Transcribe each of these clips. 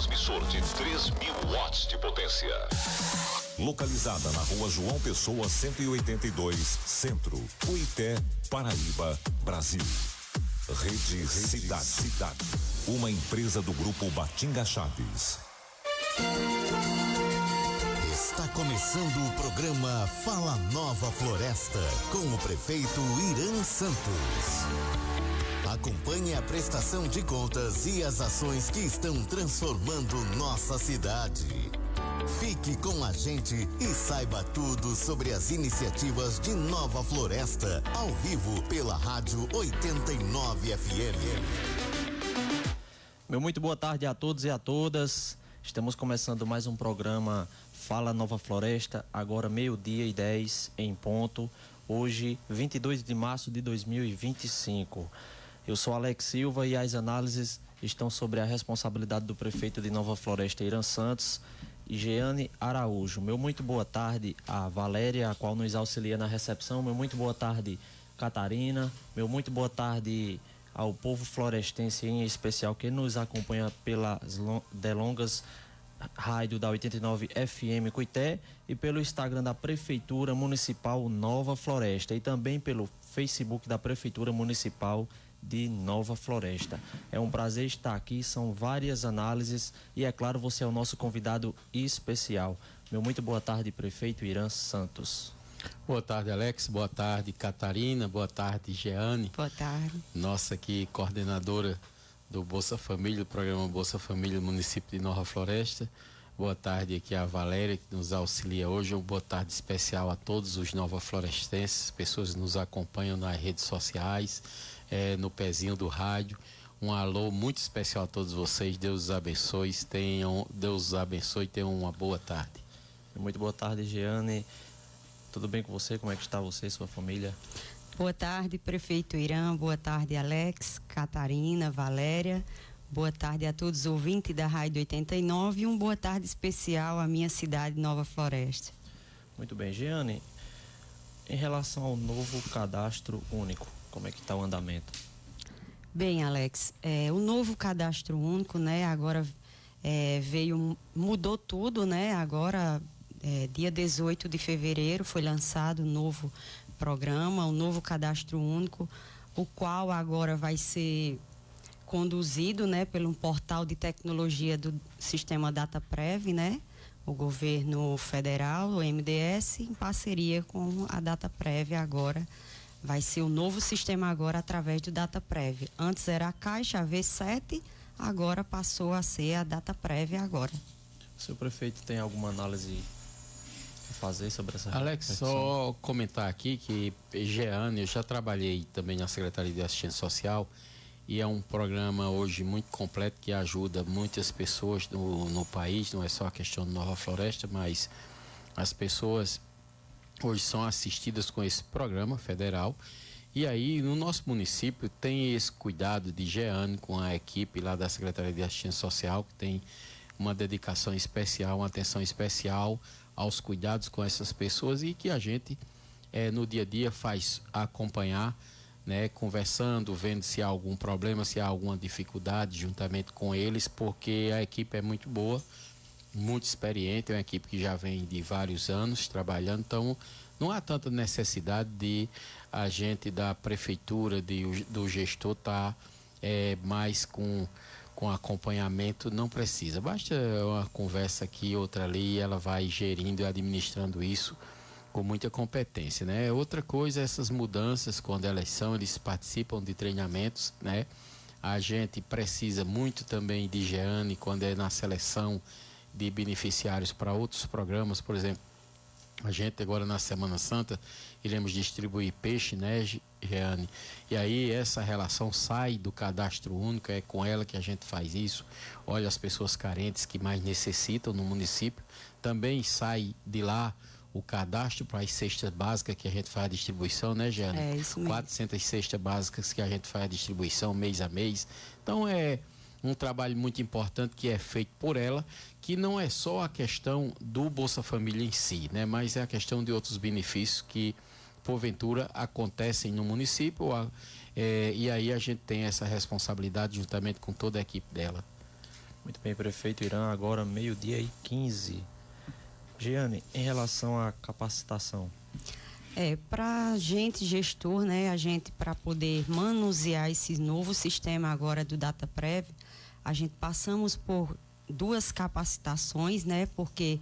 transmissor de 3.000 watts de potência. Localizada na Rua João Pessoa 182, Centro, Cuité, Paraíba, Brasil. Rede Cidade. Uma empresa do Grupo Batinga Chaves. Está começando o programa Fala Nova Floresta, com o prefeito Irã Santos. Acompanhe a prestação de contas e as ações que estão transformando nossa cidade. Fique com a gente e saiba tudo sobre as iniciativas de Nova Floresta, ao vivo pela Rádio 89 FM. Meu muito boa tarde a todos e a todas. Estamos começando mais um programa Fala Nova Floresta, agora 12:10 em ponto, hoje 22 de março de 2025. Eu sou Alex Silva e as análises estão sobre a responsabilidade do prefeito de Nova Floresta, Irã Santos, e Jeane Araújo. Meu muito boa tarde a Valéria, a qual nos auxilia na recepção. Meu muito boa tarde, Catarina. Meu muito boa tarde ao povo florestense, em especial que nos acompanha pelas delongas rádio da 89 FM Cuité e pelo Instagram da Prefeitura Municipal Nova Floresta e também pelo Facebook da Prefeitura Municipal de Nova Floresta. É um prazer estar aqui, são várias análises e é claro, você é o nosso convidado especial. Meu muito boa tarde, prefeito Irã Santos. Boa tarde, Alex. Boa tarde, Catarina. Boa tarde, Jeane. Boa tarde. Nossa aqui, coordenadora do Bolsa Família, do programa Bolsa Família do município de Nova Floresta. Boa tarde aqui a Valéria, que nos auxilia hoje. Uma boa tarde especial a todos os nova florestenses, pessoas que nos acompanham nas redes sociais, no pezinho do rádio. Um alô muito especial a todos vocês. Deus os abençoe. Deus os abençoe e tenham uma boa tarde. Muito boa tarde, Jeane. Tudo bem com você? Como é que está você e sua família? Boa tarde, prefeito Irã. Boa tarde, Alex, Catarina, Valéria. Boa tarde a todos os ouvintes da Rádio 89 e boa tarde especial à minha cidade, Nova Floresta. Muito bem, Jeane. Em relação ao novo cadastro único, como é que está o andamento? Bem, Alex, o novo cadastro único, né, agora mudou tudo, né, agora dia 18 de fevereiro foi lançado um novo programa, um novo cadastro único, o qual agora vai ser conduzido, né, pelo portal de tecnologia do sistema DataPrev, né, o governo federal, o MDS, em parceria com a DataPrev agora. Vai ser o novo sistema agora através do DataPrev. Antes era a Caixa, a V7, agora passou a ser a DataPrev agora. O senhor prefeito tem alguma análise a fazer sobre essa Alex, só comentar aqui que Jeane, eu já trabalhei também na Secretaria de Assistência Social e é um programa hoje muito completo que ajuda muitas pessoas no país, não é só a questão de Nova Floresta, mas as pessoas hoje são assistidas com esse programa federal. E aí no nosso município tem esse cuidado de Jeane com a equipe lá da Secretaria de Assistência Social, que tem uma dedicação especial, uma atenção especial aos cuidados com essas pessoas e que a gente no dia a dia faz acompanhar, né, conversando, vendo se há algum problema, se há alguma dificuldade juntamente com eles, porque a equipe é muito boa, muito experiente, é uma equipe que já vem de vários anos trabalhando, então não há tanta necessidade de a gente da prefeitura, do gestor estar mais com acompanhamento, não precisa, basta uma conversa aqui, outra ali, e ela vai gerindo e administrando isso com muita competência, né? Outra coisa, essas mudanças, quando eles participam de treinamentos, né? A gente precisa muito também de Jeane quando é na seleção de beneficiários para outros programas, por exemplo, a gente agora na Semana Santa iremos distribuir peixe, né, Jeane? E aí essa relação sai do cadastro único, é com ela que a gente faz isso. Olha as pessoas carentes que mais necessitam no município, também sai de lá o cadastro para as cestas básicas que a gente faz a distribuição, né, Jeane? É isso mesmo. 400 cestas básicas que a gente faz a distribuição mês a mês. Então é um trabalho muito importante que é feito por ela, que não é só a questão do Bolsa Família em si, né? Mas é a questão de outros benefícios que porventura acontecem no município e aí a gente tem essa responsabilidade juntamente com toda a equipe dela. Muito Bem, prefeito Irã, agora 12h15. Giane, em relação à capacitação. Para a gente, gestor, né, a gente, para poder manusear esse novo sistema agora do DataPrev, a gente passamos por 2 capacitações, né, porque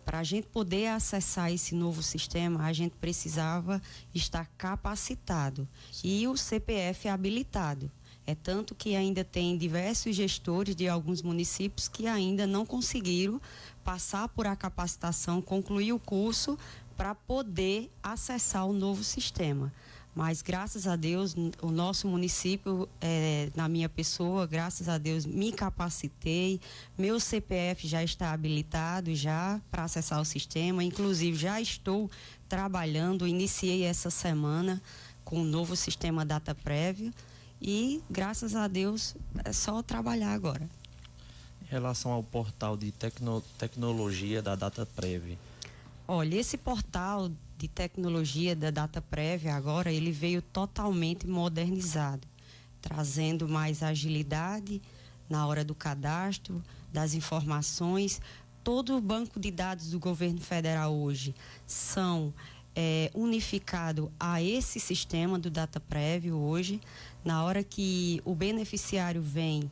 para a gente poder acessar esse novo sistema, a gente precisava estar capacitado. Sim. E o CPF habilitado. É tanto que ainda tem diversos gestores de alguns municípios que ainda não conseguiram passar por a capacitação, concluir o curso para poder acessar o novo sistema. Mas, graças a Deus, o nosso município, na minha pessoa, graças a Deus, me capacitei. Meu CPF já está habilitado já para acessar o sistema. Inclusive, já estou trabalhando, iniciei essa semana com o novo sistema DataPrev. E, graças a Deus, é só trabalhar agora. Em relação ao portal de tecnologia da DataPrev. Olha, esse portal de tecnologia da DataPrev agora, ele veio totalmente modernizado, trazendo mais agilidade na hora do cadastro, das informações. Todo o banco de dados do governo federal hoje são unificado a esse sistema do DataPrev hoje. Na hora que o beneficiário vem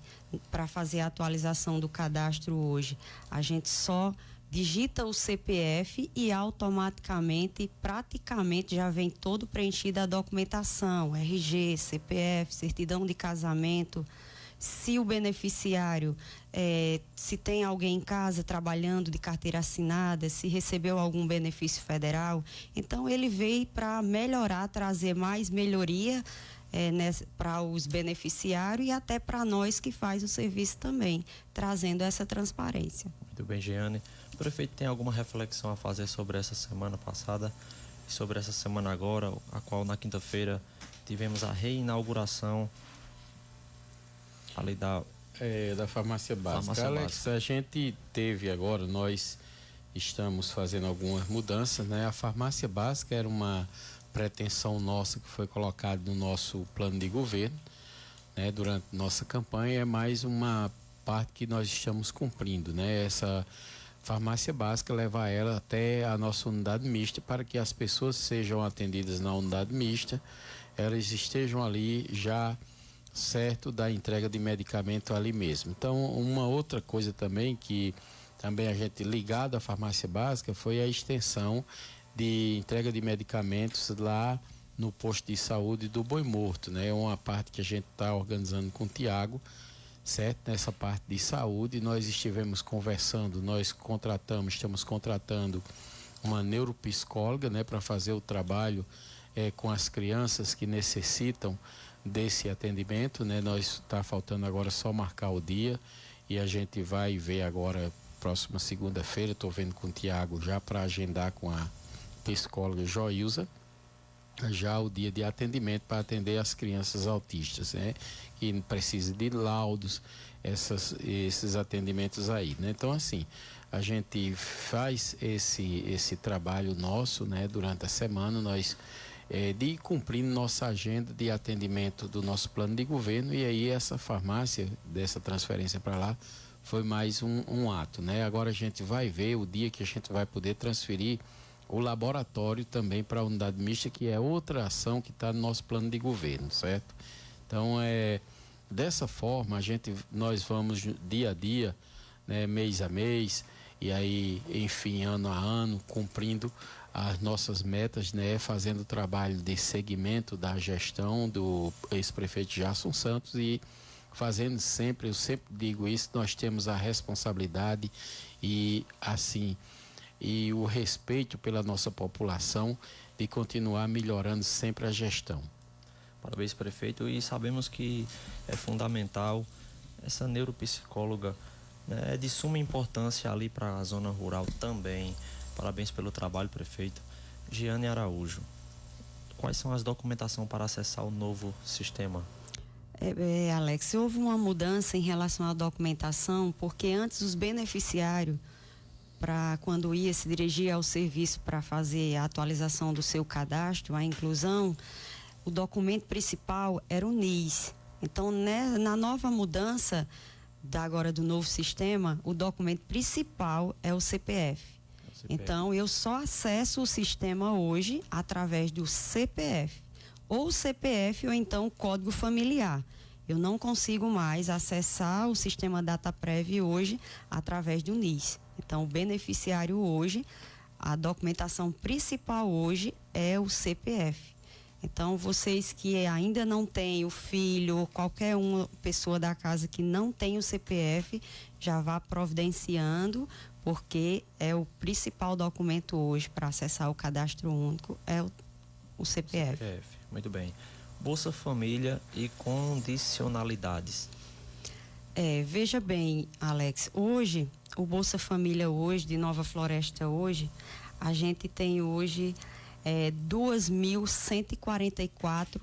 para fazer a atualização do cadastro hoje, a gente só digita o CPF e automaticamente, praticamente já vem todo preenchida a documentação, RG, CPF, certidão de casamento. Se o beneficiário, se tem alguém em casa trabalhando de carteira assinada, se recebeu algum benefício federal, então ele veio para melhorar, trazer mais melhoria para os beneficiários e até para nós que faz o serviço também, trazendo essa transparência. Muito bem, Giane. O prefeito tem alguma reflexão a fazer sobre essa semana passada e sobre essa semana agora, a qual na quinta-feira tivemos a reinauguração ali da farmácia básica. Alex, a gente teve agora, nós estamos fazendo algumas mudanças, né? A farmácia básica era uma pretensão nossa que foi colocada no nosso plano de governo, né? Durante nossa campanha, é mais uma parte que nós estamos cumprindo, né? Essa farmácia básica, levar ela até a nossa unidade mista para que as pessoas sejam atendidas na unidade mista, elas estejam ali já certo da entrega de medicamento ali mesmo. Então, uma outra coisa também que também a gente ligado à farmácia básica foi a extensão de entrega de medicamentos lá no posto de saúde do Boi Morto, né? É uma parte que a gente está organizando com o Tiago, certo? Nessa parte de saúde, nós estivemos conversando, estamos contratando uma neuropsicóloga, né? Para fazer o trabalho com as crianças que necessitam desse atendimento, né? Nós está faltando agora só marcar o dia e a gente vai ver agora próxima segunda-feira, estou vendo com o Tiago já para agendar com a psicóloga Joilza já o dia de atendimento para atender as crianças autistas, né? Que precisam de laudos, esses atendimentos aí, né? Então, assim, a gente faz esse trabalho nosso, né? Durante a semana, nós de ir cumprindo nossa agenda de atendimento do nosso plano de governo, e aí essa farmácia, dessa transferência para lá, foi mais um ato, né? Agora a gente vai ver o dia que a gente vai poder transferir o laboratório também para a unidade mista, que é outra ação que está no nosso plano de governo, certo? Então, dessa forma, nós vamos dia a dia, né, mês a mês, e aí, enfim, ano a ano, cumprindo as nossas metas, né, fazendo o trabalho de segmento da gestão do ex-prefeito Jason Santos e fazendo sempre, eu sempre digo isso, nós temos a responsabilidade e, assim, e o respeito pela nossa população de continuar melhorando sempre a gestão. Parabéns, prefeito, e sabemos que é fundamental essa neuropsicóloga, né? É de suma importância ali para a zona rural também. Parabéns pelo trabalho, prefeito. Giane Araújo, quais são as documentações para acessar o novo sistema? Alex, houve uma mudança em relação à documentação, porque antes os beneficiários, para quando ia se dirigir ao serviço para fazer a atualização do seu cadastro, a inclusão, o documento principal era o NIS. Então, na nova mudança agora do novo sistema, o documento principal é o CPF. Então, eu só acesso o sistema hoje através do CPF. Ou CPF ou então o código familiar. Eu não consigo mais acessar o sistema DataPrev hoje através do NIS. Então, o beneficiário hoje, a documentação principal hoje é o CPF. Então, vocês que ainda não têm o filho ou qualquer uma pessoa da casa que não tem o CPF, já vá providenciando, porque é o principal documento hoje para acessar o cadastro único, é o CPF. Muito bem. Bolsa Família e condicionalidades. Veja bem, Alex, hoje, o Bolsa Família hoje, de Nova Floresta hoje, a gente tem hoje 2.144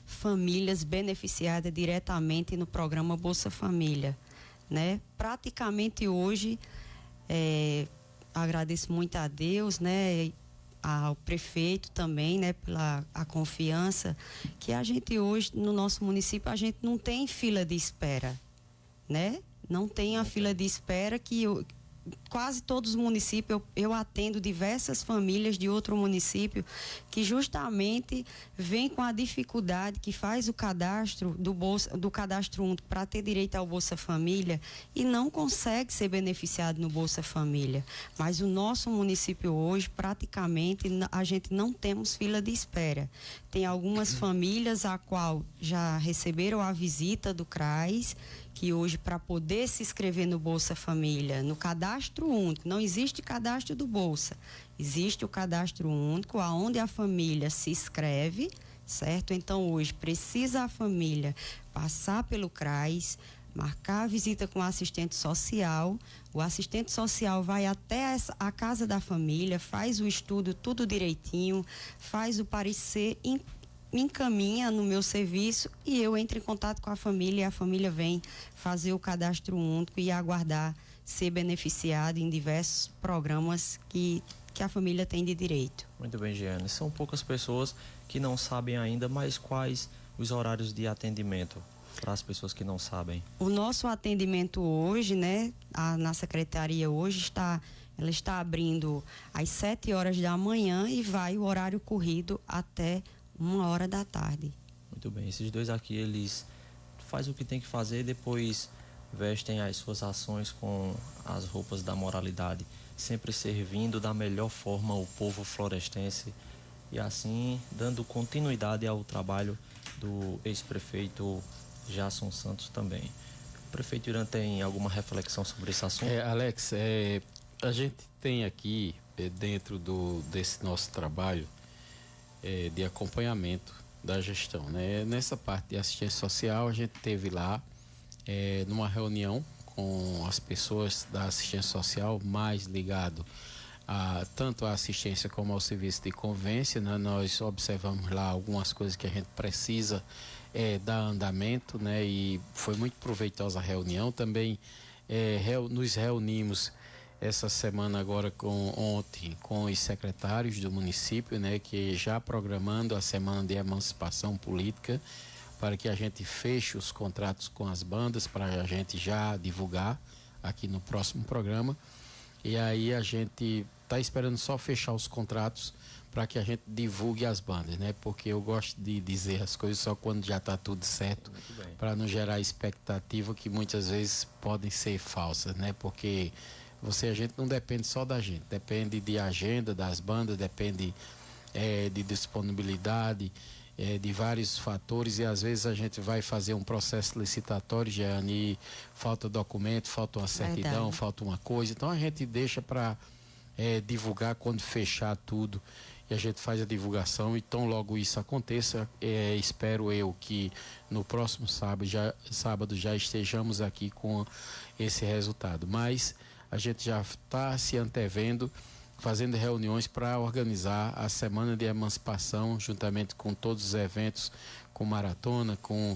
famílias beneficiadas diretamente no programa Bolsa Família, né? Praticamente hoje, agradeço muito a Deus, né? Ao prefeito também, né? Pela a confiança que a gente hoje, no nosso município, a gente não tem fila de espera, né? Não tem a fila de espera que quase todos os municípios, eu atendo diversas famílias de outro município que justamente vem com a dificuldade que faz o cadastro do cadastro único para ter direito ao Bolsa Família e não consegue ser beneficiado no Bolsa Família. Mas o nosso município hoje, praticamente, a gente não temos fila de espera. Tem algumas famílias a qual já receberam a visita do CRAS, que hoje, para poder se inscrever no Bolsa Família, no cadastro único, não existe cadastro do Bolsa, existe o cadastro único, aonde a família se inscreve, certo? Então, hoje, precisa a família passar pelo CRAS, marcar a visita com o assistente social vai até a casa da família, faz o estudo tudo direitinho, faz o parecer, me encaminha no meu serviço e eu entro em contato com a família e a família vem fazer o cadastro único e aguardar ser beneficiado em diversos programas que a família tem de direito. Muito bem, Giane. São poucas pessoas que não sabem ainda, mas quais os horários de atendimento para as pessoas que não sabem? O nosso atendimento hoje, né, na secretaria hoje ela está abrindo às 7 horas da manhã e vai o horário corrido até 1h da tarde. Muito bem, esses dois aqui, eles fazem o que tem que fazer, depois vestem as suas ações com as roupas da moralidade, sempre servindo da melhor forma o povo florestense e assim dando continuidade ao trabalho do ex-prefeito Jasson Santos também. O prefeito Irã tem alguma reflexão sobre esse assunto? Alex, a gente tem aqui, dentro desse nosso trabalho, de acompanhamento da gestão, né? Nessa parte de assistência social, a gente teve lá numa reunião com as pessoas da assistência social mais ligado tanto à assistência como ao serviço de convivência, né? Nós observamos lá algumas coisas que a gente precisa dar andamento, né? E foi muito proveitosa a reunião. Também nos reunimos essa semana agora ontem com os secretários do município, né, que já programando a semana de emancipação política para que a gente feche os contratos com as bandas para a gente já divulgar aqui no próximo programa. E aí a gente está esperando só fechar os contratos para que a gente divulgue as bandas, né? Porque eu gosto de dizer as coisas só quando já está tudo certo, para não gerar expectativa que muitas vezes podem ser falsas, né? Porque a gente não depende só da gente, depende de agenda das bandas, depende de disponibilidade, de vários fatores, e às vezes a gente vai fazer um processo licitatório, Jeane, e falta documento, falta uma certidão, Verdade. falta uma coisa, então a gente deixa para divulgar quando fechar tudo e a gente faz a divulgação. Então logo isso aconteça, espero eu que no próximo sábado já estejamos aqui com esse resultado, mas a gente já está se antevendo, fazendo reuniões para organizar a Semana de Emancipação, juntamente com todos os eventos, com maratona, com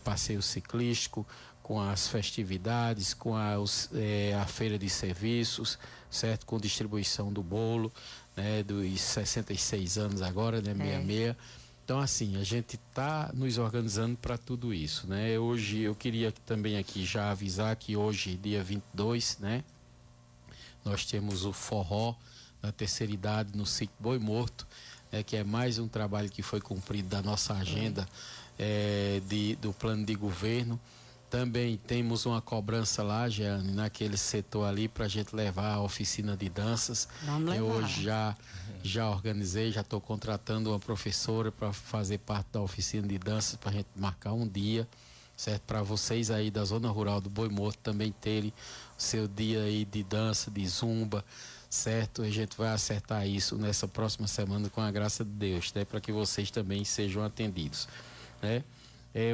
passeio ciclístico, com as festividades, com a feira de serviços, certo? Com distribuição do bolo, né? Dos 66 anos agora, né? 66. Então, assim, a gente está nos organizando para tudo isso, né? Hoje, eu queria também aqui já avisar que hoje, dia 22, né? Nós temos o forró da terceira idade no sítio Boi Morto, que é mais um trabalho que foi cumprido da nossa agenda do plano de governo. Também temos uma cobrança lá, Jeane, naquele setor ali, para a gente levar a oficina de danças. Vamos levar. Eu hoje já organizei, já estou contratando uma professora para fazer parte da oficina de danças, para a gente marcar um dia, certo? Para vocês aí da zona rural do Boi Morto também terem o seu dia aí de dança, de zumba, certo? A gente vai acertar isso nessa próxima semana com a graça de Deus, né? Para que vocês também sejam atendidos, né?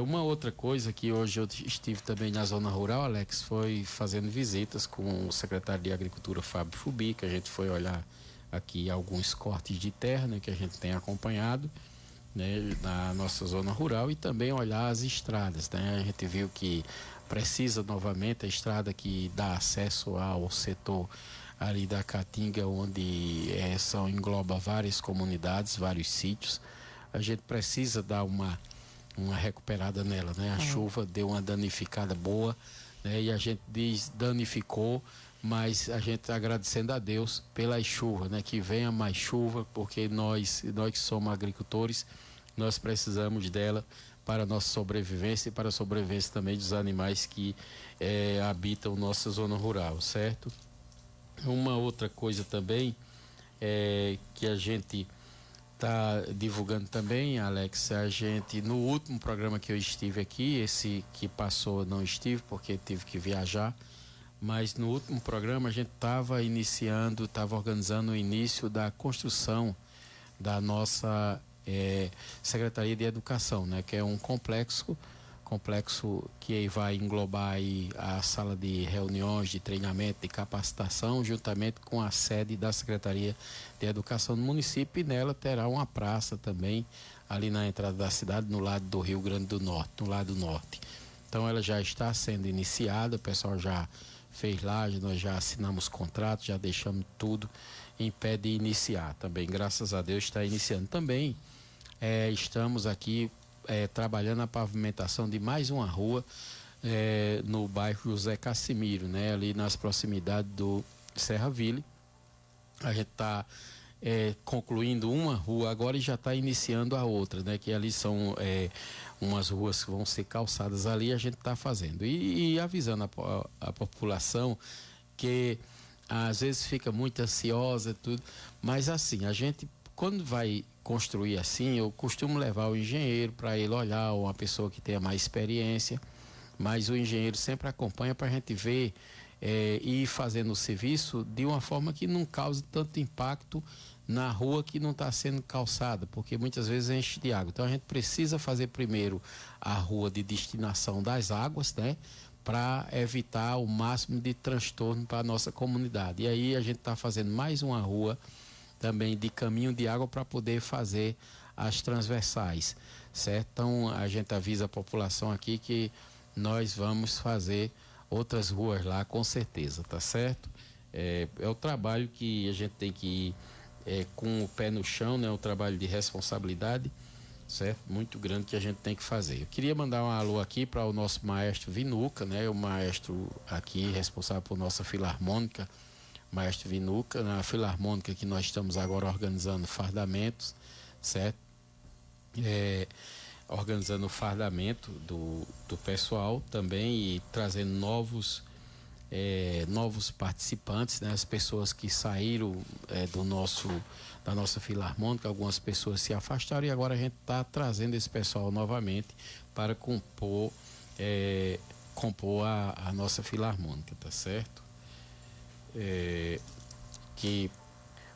Uma outra coisa que hoje eu estive também na zona rural, Alex, foi fazendo visitas com o secretário de Agricultura, Fábio Fubi, que a gente foi olhar aqui alguns cortes de terra, né, que a gente tem acompanhado, né, na nossa zona rural, e também olhar as estradas, né? A gente viu que precisa novamente a estrada que dá acesso ao setor ali da Caatinga, onde engloba várias comunidades, vários sítios. A gente precisa dar uma recuperada nela, né? A chuva deu uma danificada boa, né? E a gente danificou, mas a gente agradecendo a Deus pelas chuvas, né? Que venha mais chuva, porque nós que somos agricultores, nós precisamos dela para a nossa sobrevivência e para a sobrevivência também dos animais que habitam nossa zona rural, certo? Uma outra coisa também que a gente está divulgando também, Alex, a gente, no último programa que eu estive aqui, esse que passou não estive porque tive que viajar, mas no último programa a gente estava organizando o início da construção da nossa Secretaria de Educação, né? Que é um complexo que vai englobar aí a sala de reuniões, de treinamento, de capacitação, juntamente com a sede da Secretaria de Educação do município, e nela terá uma praça também, ali na entrada da cidade, no lado do Rio Grande do Norte, no lado norte. Então ela já está sendo iniciada, o pessoal já fez lá, nós já assinamos contrato, já deixamos tudo em pé de iniciar também, graças a Deus está iniciando. Também estamos aqui trabalhando a pavimentação de mais uma rua no bairro José Cassimiro, né? Ali nas proximidades do Serra Ville. A gente está concluindo uma rua agora e já está iniciando a outra, né? Que ali são umas ruas que vão ser calçadas ali, a gente está fazendo. E avisando a população que às vezes fica muito ansiosa, tudo, mas assim, a gente, quando vai construir assim, eu costumo levar o engenheiro para ele olhar, ou uma pessoa que tenha mais experiência, mas o engenheiro sempre acompanha para a gente ver e ir fazendo o serviço de uma forma que não cause tanto impacto na rua que não está sendo calçada, porque muitas vezes enche de água. Então a gente precisa fazer primeiro a rua de destinação das águas, né? Para evitar o máximo de transtorno para a nossa comunidade. E aí a gente está fazendo mais uma rua também de caminho de água para poder fazer as transversais, certo? Então a gente avisa a população aqui que nós vamos fazer outras ruas lá com certeza, tá certo? É o trabalho que a gente tem que ir com o pé no chão, né? O trabalho de responsabilidade, certo? Muito grande que a gente tem que fazer. Eu queria mandar um alô aqui para o nosso maestro Vinuca, né? O maestro aqui responsável por nossa filarmônica, maestro Vinuca, na filarmônica que nós estamos agora organizando fardamentos, certo? Organizando o fardamento do pessoal também e trazendo novos participantes, né? As pessoas que saíram da nossa filarmônica, algumas pessoas se afastaram e agora a gente está trazendo esse pessoal novamente para compor a nossa filarmônica, tá certo? Que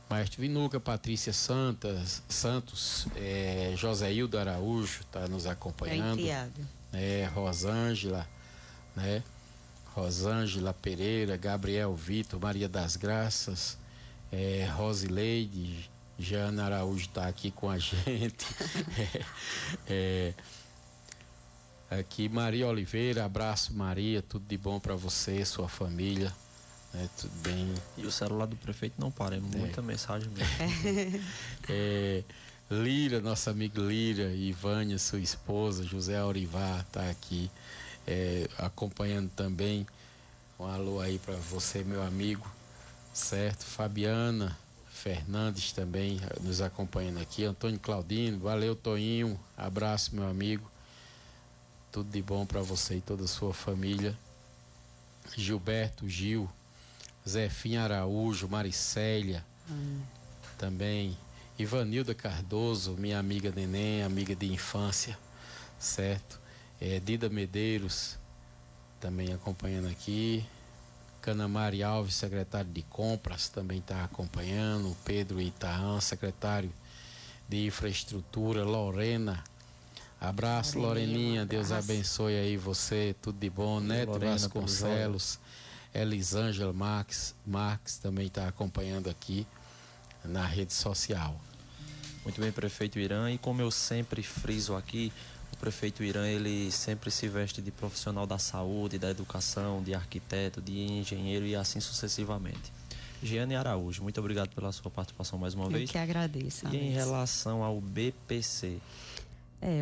Maestro Vinuca, Patrícia Santos, Joséildo Araújo está nos acompanhando, Rosângela, né? Rosângela Pereira, Gabriel Vitor, Maria das Graças, Rosileide, Jeana Araújo está aqui com a gente. Aqui Maria Oliveira, abraço Maria, tudo de bom para você, sua família. Tudo bem. E o celular do prefeito não para, muita mensagem mesmo. Lira, nossa amiga Lira, Ivânia, sua esposa, José Aurivar, tá aqui acompanhando também. Um alô aí para você, meu amigo, certo? Fabiana Fernandes também nos acompanhando aqui. Antônio Claudino, valeu, Toinho, abraço, meu amigo. Tudo de bom para você e toda a sua família. Gilberto, Gil, Zefinha Araújo, Maricélia, também Ivanilda Cardoso, minha amiga Neném, amiga de infância, certo? Dida Medeiros, também acompanhando aqui. Canamari Alves, secretário de compras, também está acompanhando. Pedro Itaã, secretário de infraestrutura. Lorena, abraço, Loreninha, Deus abençoe aí você, tudo de bom. Neto Vasconcelos, Elisângela Marques também está acompanhando aqui na rede social. Muito bem, prefeito Irã, e como eu sempre friso aqui, o prefeito Irã, ele sempre se veste de profissional da saúde, da educação, de arquiteto, de engenheiro e assim sucessivamente. Jeane Araújo, muito obrigado pela sua participação mais uma vez. Eu que agradeço, Alex. E em Alex, relação ao BPC?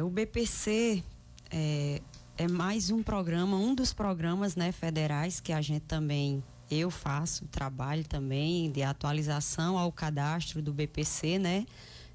O BPC é mais um programa, um dos programas, né, federais que a gente também, eu faço trabalho também de atualização ao cadastro do BPC, né?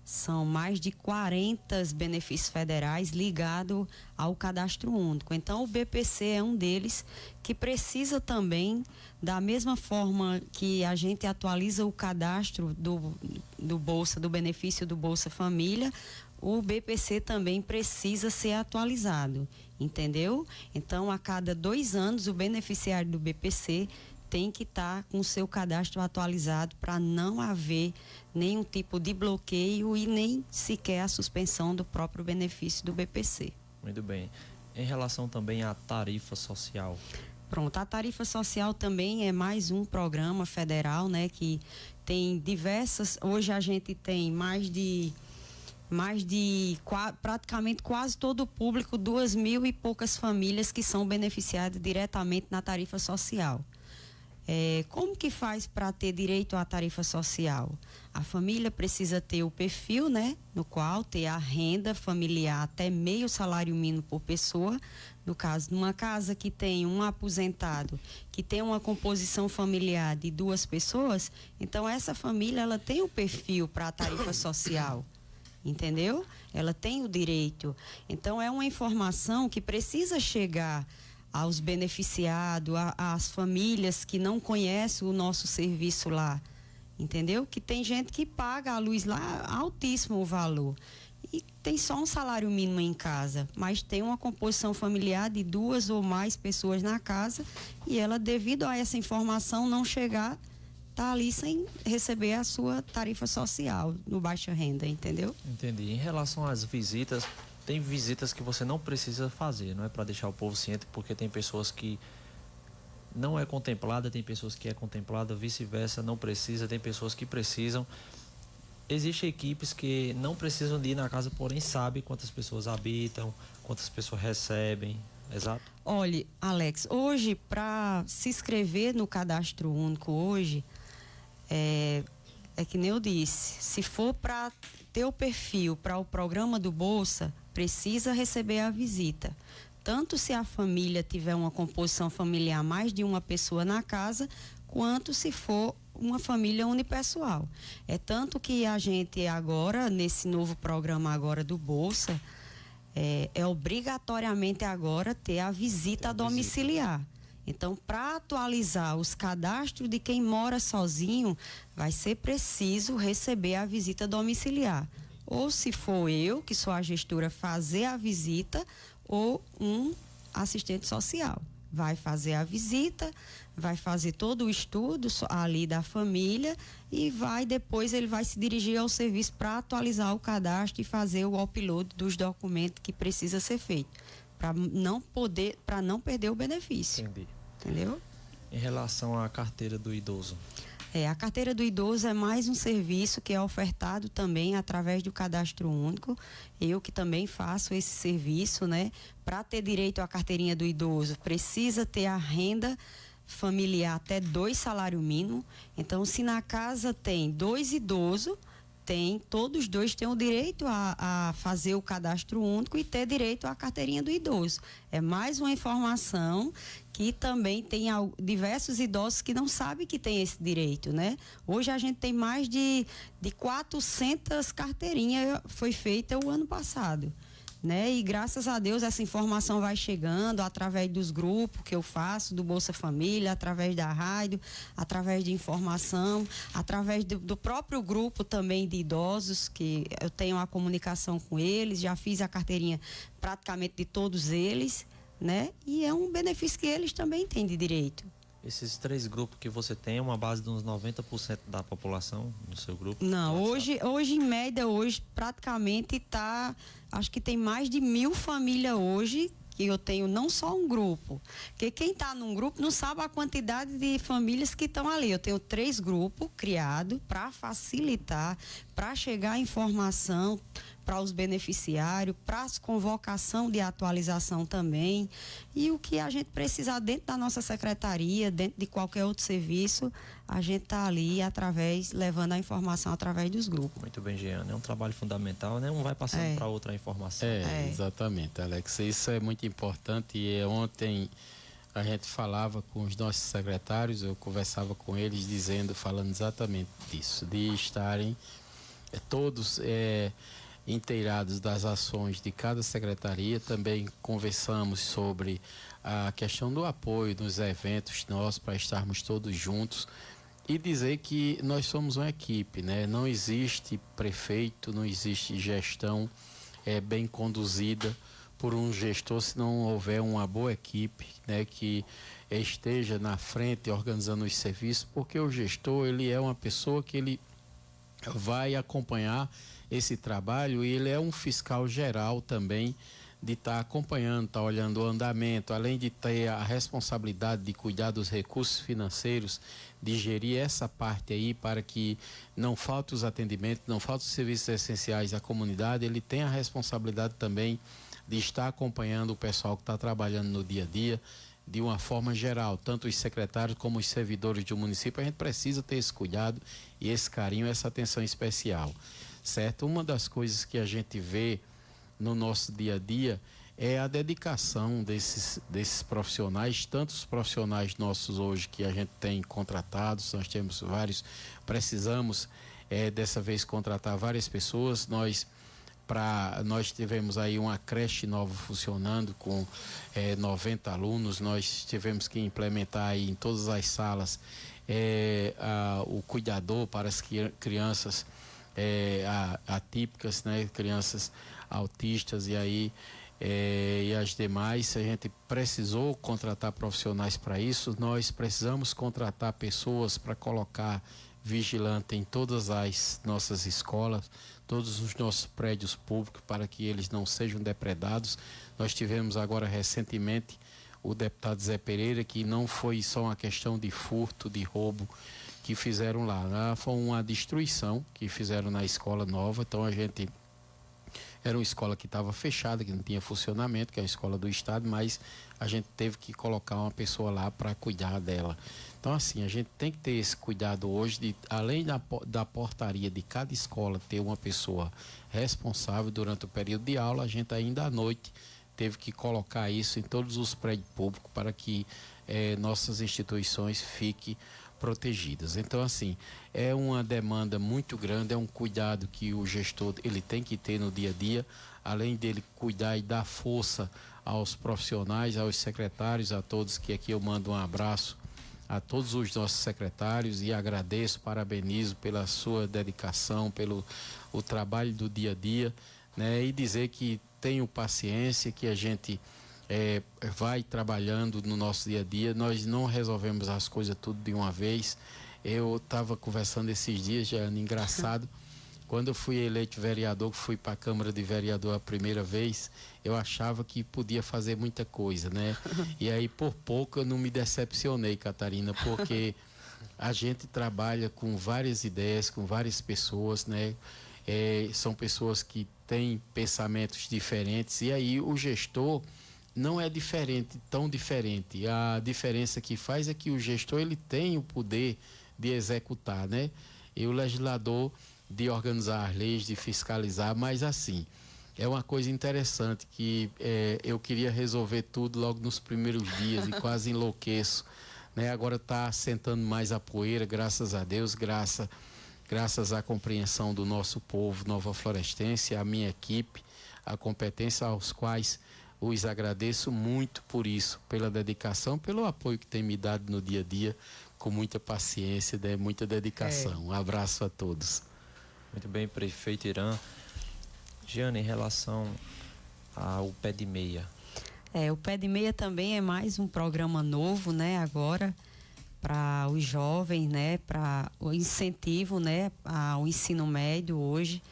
São mais de 40 benefícios federais ligados ao cadastro único. Então, o BPC é um deles que precisa também, da mesma forma que a gente atualiza o cadastro do Bolsa, do benefício do Bolsa Família, o BPC também precisa ser atualizado, entendeu? Então, a cada 2 anos, o beneficiário do BPC tem que estar com o seu cadastro atualizado para não haver nenhum tipo de bloqueio e nem sequer a suspensão do próprio benefício do BPC. Muito bem. Em relação também à tarifa social? Pronto, a tarifa social também é mais um programa federal, né, que tem diversas, hoje a gente tem praticamente quase todo o público, 2.000 e poucas famílias que são beneficiadas diretamente na tarifa social. Como que faz para ter direito à tarifa social? A família precisa ter o perfil, né, no qual ter a renda familiar até meio salário mínimo por pessoa. No caso, numa casa que tem um aposentado, que tem uma composição familiar de 2 pessoas, então essa família ela tem o perfil para a tarifa social, entendeu? Ela tem o direito. Então é uma informação que precisa chegar aos beneficiados, às famílias que não conhecem o nosso serviço lá, entendeu? Que tem gente que paga a luz lá altíssimo o valor e tem só um salário mínimo em casa, mas tem uma composição familiar de 2 ou mais pessoas na casa e ela, devido a essa informação não chegar, tá ali sem receber a sua tarifa social no baixa renda, entendeu? Entendi. Em relação às visitas, tem visitas que você não precisa fazer, não é para deixar o povo ciente, porque tem pessoas que não é contemplada, tem pessoas que é contemplada, vice-versa, não precisa, tem pessoas que precisam. Existem equipes que não precisam de ir na casa, porém sabem quantas pessoas habitam, quantas pessoas recebem, exato? Olha, Alex, hoje para se inscrever no cadastro único hoje, é que nem eu disse, se for para ter o perfil para o programa do Bolsa, precisa receber a visita. Tanto se a família tiver uma composição familiar, mais de uma pessoa na casa, quanto se for uma família unipessoal. É tanto que a gente agora, nesse novo programa agora do Bolsa, é obrigatoriamente agora ter a visita domiciliar. Então, para atualizar os cadastros de quem mora sozinho, vai ser preciso receber a visita domiciliar. Ou se for eu, que sou a gestora, fazer a visita, ou um assistente social. Vai fazer a visita, vai fazer todo o estudo ali da família e depois ele vai se dirigir ao serviço para atualizar o cadastro e fazer o upload dos documentos que precisa ser feito, para não perder o benefício. Entendi. Entendeu? Em relação à carteira do idoso? A carteira do idoso é mais um serviço que é ofertado também através do cadastro único. Eu que também faço esse serviço, né? Para ter direito à carteirinha do idoso, precisa ter a renda familiar até 2 salários mínimos. Então, se na casa tem 2 idosos, todos os dois têm o direito a fazer o cadastro único e ter direito à carteirinha do idoso. É mais uma informação que também tem diversos idosos que não sabem que tem esse direito, né? Hoje a gente tem mais de 400 carteirinhas, foi feita o ano passado, né? E graças a Deus essa informação vai chegando através dos grupos que eu faço, do Bolsa Família, através da rádio, através de informação, através do próprio grupo também de idosos, que eu tenho uma comunicação com eles, já fiz a carteirinha praticamente de todos eles, né? E é um benefício que eles também têm de direito. Esses 3 grupos que você tem é uma base de uns 90% da população no seu grupo? Não, hoje em média, praticamente acho que tem mais de 1.000 famílias hoje, que eu tenho não só um grupo, porque quem está num grupo não sabe a quantidade de famílias que estão ali. Eu tenho 3 grupos criados para facilitar, para chegar a informação para os beneficiários, para as convocação de atualização também, e o que a gente precisar dentro da nossa secretaria, dentro de qualquer outro serviço, a gente está ali levando a informação através dos grupos. Muito bem, Jeane, é um trabalho fundamental, né? Um vai passando para outra informação. Exatamente, Alex, isso é muito importante. E ontem a gente falava com os nossos secretários, eu conversava com eles falando exatamente disso, de estarem todos inteirados das ações de cada secretaria. Também conversamos sobre a questão do apoio nos eventos nossos, para estarmos todos juntos e dizer que nós somos uma equipe, né? Não existe prefeito, não existe gestão bem conduzida por um gestor se não houver uma boa equipe, né, que esteja na frente organizando os serviços, porque o gestor, ele é uma pessoa que ele vai acompanhar esse trabalho, e ele é um fiscal geral também, de estar acompanhando, estar olhando o andamento, além de ter a responsabilidade de cuidar dos recursos financeiros, de gerir essa parte aí para que não falte os atendimentos, não falte os serviços essenciais à comunidade. Ele tem a responsabilidade também de estar acompanhando o pessoal que está trabalhando no dia a dia, de uma forma geral, tanto os secretários como os servidores do município. A gente precisa ter esse cuidado e esse carinho, essa atenção especial, certo? Uma das coisas que a gente vê no nosso dia a dia é a dedicação desses profissionais, tanto os profissionais nossos hoje que a gente tem contratados, nós temos vários, precisamos dessa vez contratar várias pessoas. Nós tivemos aí uma creche nova funcionando com 90 alunos. Nós tivemos que implementar aí em todas as salas o cuidador para as crianças atípicas, né? Crianças autistas e as demais. A gente precisou contratar profissionais para isso. Nós precisamos contratar pessoas para colocar vigilante em todas as nossas escolas, todos os nossos prédios públicos, para que eles não sejam depredados. Nós tivemos agora recentemente o deputado Zé Pereira, que não foi só uma questão de furto, de roubo que fizeram lá, foi uma destruição que fizeram na escola nova. Então era uma escola que estava fechada, que não tinha funcionamento, que é a escola do estado, mas a gente teve que colocar uma pessoa lá para cuidar dela. Então, assim, a gente tem que ter esse cuidado hoje, de, além da portaria de cada escola ter uma pessoa responsável durante o período de aula, a gente ainda à noite teve que colocar isso em todos os prédios públicos para que nossas instituições fiquem protegidas. Então, assim, é uma demanda muito grande, é um cuidado que o gestor ele tem que ter no dia a dia, além dele cuidar e dar força aos profissionais, aos secretários, a todos, que aqui eu mando um abraço a todos os nossos secretários e agradeço, parabenizo pela sua dedicação, pelo o trabalho do dia a dia, né? E dizer que tenho paciência, que a gente vai trabalhando no nosso dia a dia. Nós não resolvemos as coisas tudo de uma vez. Eu estava conversando esses dias, já engraçado, quando eu fui eleito vereador, que fui para a Câmara de Vereador a primeira vez, eu achava que podia fazer muita coisa, né? E aí, por pouco, eu não me decepcionei, Catarina, porque a gente trabalha com várias ideias, com várias pessoas, né? São pessoas que têm pensamentos diferentes, e aí o gestor não é tão diferente. A diferença que faz é que o gestor ele tem o poder de executar, né? E o legislador de organizar as leis, de fiscalizar, mas assim, é uma coisa interessante que eu queria resolver tudo logo nos primeiros dias e quase enlouqueço, né? Agora está sentando mais a poeira, graças a Deus, graças à compreensão do nosso povo nova florestense, a minha equipe, a competência, aos quais os agradeço muito por isso, pela dedicação, pelo apoio que tem me dado no dia a dia, com muita paciência, muita dedicação. Um abraço a todos. Muito bem, prefeito Irã. Giane, em relação ao Pé de Meia. O Pé de Meia também é mais um programa novo, né, agora, para os jovens, né, para o incentivo, né, ao ensino médio hoje.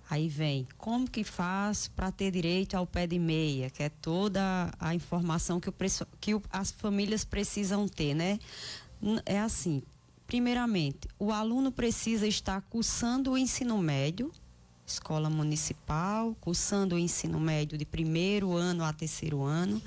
Aí vem, como que faz para ter direito ao pé de meia, que é toda a informação que as famílias precisam ter, né? É assim, primeiramente, o aluno precisa estar cursando o ensino médio, escola municipal, cursando o ensino médio de 1º ano a 3º ano,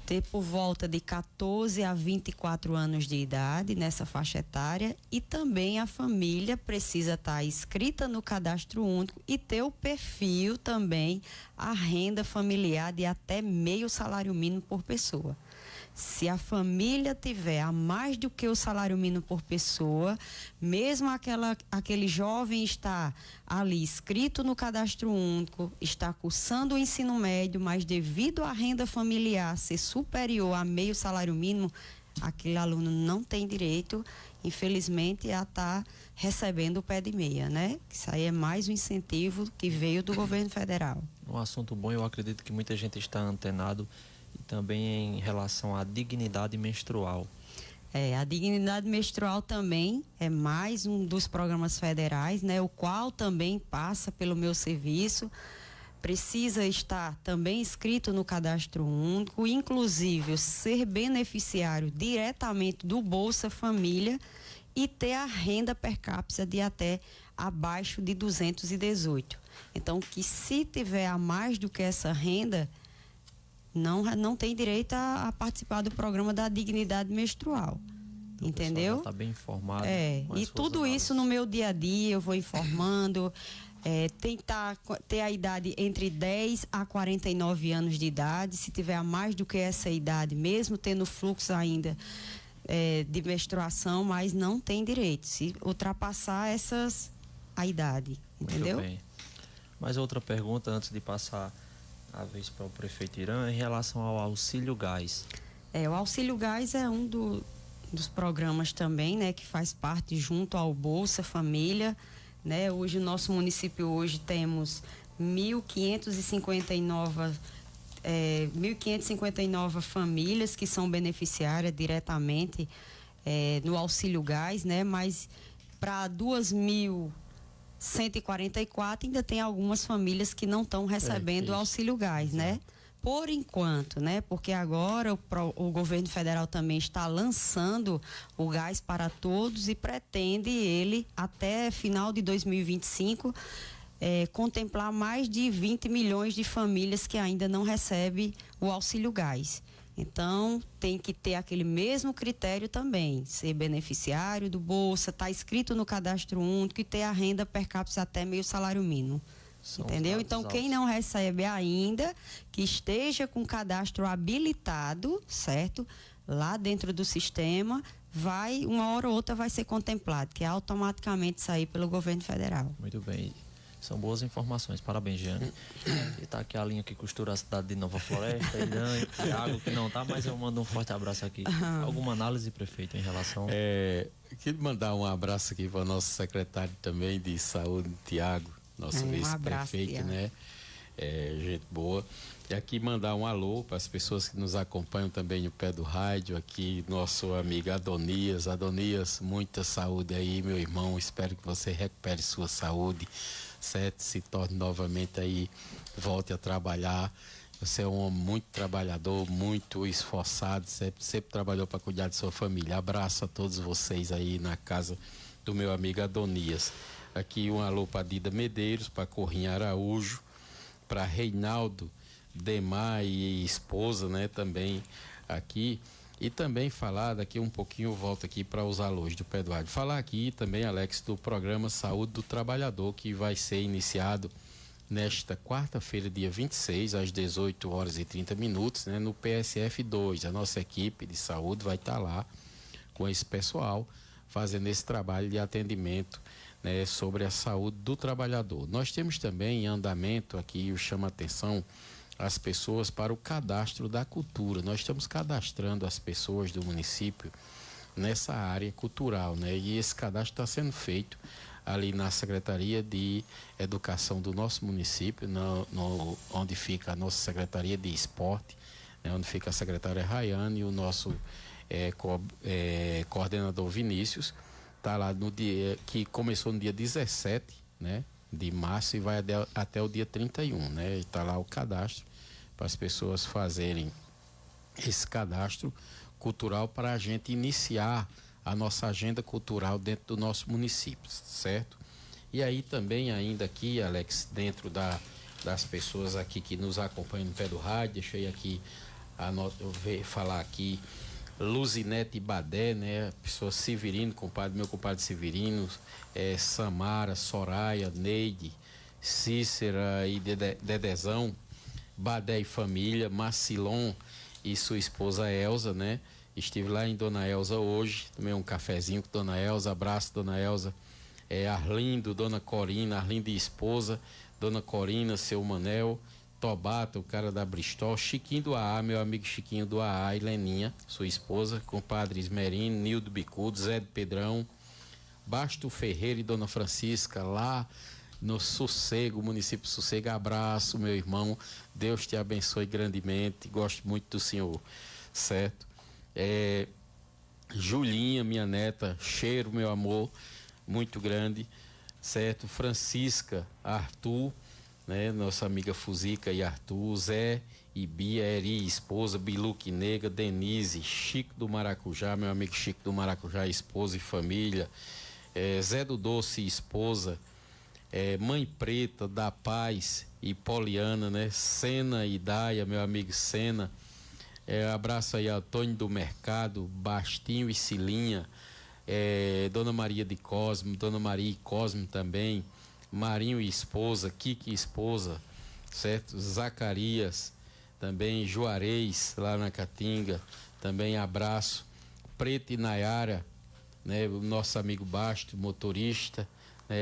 ter por volta de 14 a 24 anos de idade nessa faixa etária, e também a família precisa estar inscrita no cadastro único e ter o perfil também, a renda familiar de até meio salário mínimo por pessoa. Se a família tiver a mais do que o salário mínimo por pessoa, mesmo aquele jovem está ali inscrito no cadastro único, está cursando o ensino médio, mas devido à renda familiar ser superior a meio salário mínimo, aquele aluno não tem direito, infelizmente, a estar recebendo o pé de meia, né? Isso aí é mais um incentivo que veio do governo federal. Um assunto bom, eu acredito que muita gente está antenado, e também em relação à dignidade menstrual. A dignidade menstrual também é mais um dos programas federais, né? O qual também passa pelo meu serviço. Precisa estar também inscrito no cadastro único, inclusive ser beneficiário diretamente do Bolsa Família e ter a renda per capita de até abaixo de 218. Então, que se tiver a mais do que essa renda, não tem direito a participar do programa da dignidade menstrual. Então, entendeu? Está bem informado. E tudo isso no meu dia a dia eu vou informando. Tentar ter a idade entre 10 a 49 anos de idade. Se tiver a mais do que essa idade, mesmo tendo fluxo ainda de menstruação, mas não tem direito. Se ultrapassar a idade, entendeu? Muito bem. Mais outra pergunta antes de passar a vez para o prefeito Irã, em relação ao auxílio gás. O auxílio gás é um dos programas também, né, que faz parte junto ao Bolsa Família, né? Hoje o nosso município temos 1.559 famílias que são beneficiárias diretamente no auxílio gás, né? Mas para 2.144 ainda tem algumas famílias que não estão recebendo o auxílio gás, né? Por enquanto, né? Porque agora o governo federal também está lançando o gás para todos e pretende ele, até final de 2025, contemplar mais de 20 milhões de famílias que ainda não recebem o auxílio gás. Então, tem que ter aquele mesmo critério também, ser beneficiário do Bolsa, estar inscrito no cadastro único e ter a renda per capita até meio salário mínimo. Entendeu? Então, quem não recebe ainda, que esteja com o cadastro habilitado, certo? Lá dentro do sistema, uma hora ou outra vai ser contemplado, que é automaticamente sair pelo governo federal. Muito bem. São boas informações. Parabéns, Giane. E tá aqui a linha que costura a cidade de Nova Floresta, Irã e Tiago, que não tá, mas eu mando um forte abraço aqui. Alguma análise, prefeito, em relação... Queria mandar um abraço aqui para o nosso secretário também de saúde, Tiago, nosso vice-prefeito, né? Gente boa. E aqui mandar um alô para as pessoas que nos acompanham também no pé do rádio, aqui nosso amigo Adonias. Adonias, muita saúde aí, meu irmão. Espero que você recupere sua saúde, certo? Se torne novamente aí, volte a trabalhar. Você é um homem muito trabalhador, muito esforçado, sempre trabalhou para cuidar de sua família. Abraço a todos vocês aí na casa do meu amigo Adonias. Aqui um alô para Dida Medeiros, para Corrinha Araújo, para Reinaldo Demar e esposa, né, também aqui. E também falar, daqui um pouquinho eu volto aqui para os alôs do Pedro. Falar aqui também, Alex, do programa Saúde do Trabalhador, que vai ser iniciado nesta quarta-feira, dia 26, às 18 horas e 30 minutos, né, no PSF 2. A nossa equipe de saúde vai estar lá com esse pessoal fazendo esse trabalho de atendimento, né, sobre a saúde do trabalhador. Nós temos também em andamento aqui, eu chamo a atenção as pessoas para o cadastro da cultura. Nós estamos cadastrando as pessoas do município nessa área cultural, né? E esse cadastro está sendo feito ali na Secretaria de Educação do nosso município, onde fica a nossa Secretaria de Esporte, né? Onde fica a secretária Rayane e o nosso coordenador Vinícius. Está lá no dia que começou no dia 17, né, de março e vai até o dia 31, né? Está lá o cadastro para as pessoas fazerem esse cadastro cultural para a gente iniciar a nossa agenda cultural dentro do nosso município, certo? E aí também ainda aqui, Alex, dentro das pessoas aqui que nos acompanham no pé do rádio, deixei aqui falar aqui Luzinete Badé, né? Pessoa Severino, meu compadre Severino, Samara, Soraya, Neide, Cícera e Dedezão, Badé e família, Marcilon e sua esposa Elza, né? Estive lá em Dona Elza hoje, tomei um cafezinho com Dona Elza, abraço Dona Elza, Arlindo, Dona Corina, Arlindo e esposa, Dona Corina, seu Manel, Tobata, o cara da Bristol, Chiquinho do AA, meu amigo Chiquinho do AA, e Leninha, sua esposa, compadre Esmerino, Nildo Bicudo, Zé do Pedrão, Basto Ferreira e Dona Francisca, lá no Sossego, município Sossego. Abraço, meu irmão, Deus te abençoe grandemente, gosto muito do senhor, certo? Julinha, minha neta, cheiro, meu amor, muito grande, certo? Francisca, Arthur, né? Nossa amiga Fuzica e Arthur, Zé e Bia, Eri, esposa, Biluque Nega, Denise, Chico do Maracujá, meu amigo Chico do Maracujá, esposa e família, Zé do Doce, esposa, Mãe Preta, da Paz e Poliana, né? Sena e Daia, meu amigo Sena, abraço aí a Antônio do Mercado, Bastinho e Cilinha, Dona Maria de Cosmo, Dona Maria e Cosmo também, Marinho e esposa, Kiki e esposa, certo? Zacarias, também Juarez, lá na Caatinga, também abraço, Preta e Nayara, né? O nosso amigo Basto, motorista,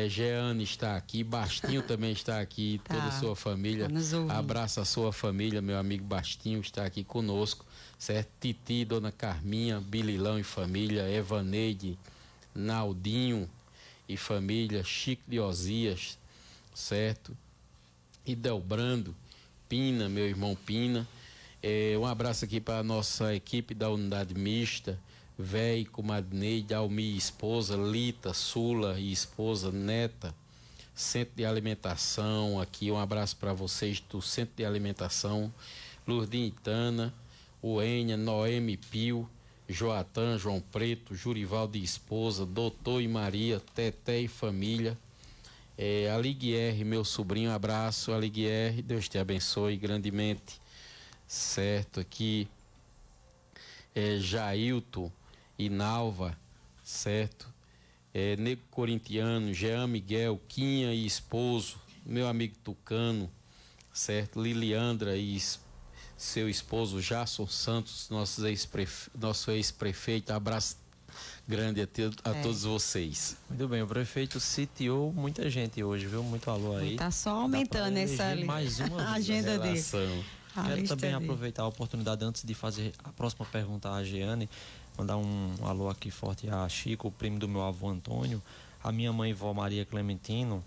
Jeane está aqui, Bastinho também está aqui, toda a sua família, abraço a sua família, meu amigo Bastinho está aqui conosco, certo? Titi, Dona Carminha, Bililão e família, Evaneide, Naldinho e família, Chico de Osias, certo? E Delbrando, Pina, meu irmão Pina, um abraço aqui para a nossa equipe da unidade mista, Véi, Comadneide, Almi, esposa, Lita, Sula e esposa, Neta, Centro de Alimentação, aqui um abraço para vocês do Centro de Alimentação, Lourdinha e Tana, Uênia, Noemi Pio, Joatan, João Preto, Jurival de esposa, Doutor e Maria, Teté e família, Aliguier, meu sobrinho, abraço, Aliguier, Deus te abençoe grandemente, certo, aqui, Jailton e Nalva, certo, Nego Corintiano, Jean Miguel, Quinha e esposo, meu amigo Tucano, certo, Liliandra e seu esposo Jasson Santos, nosso ex-prefeito, abraço grande a todos vocês. Muito bem, o prefeito sitiou muita gente hoje, viu? Muito alô aí. Tá só aumentando essa mais uma agenda dele. Quero também aproveitar a oportunidade, antes de fazer a próxima pergunta à Jeane, mandar um alô aqui forte a Chico, o primo do meu avô Antônio, a minha mãe vó Maria Clementino,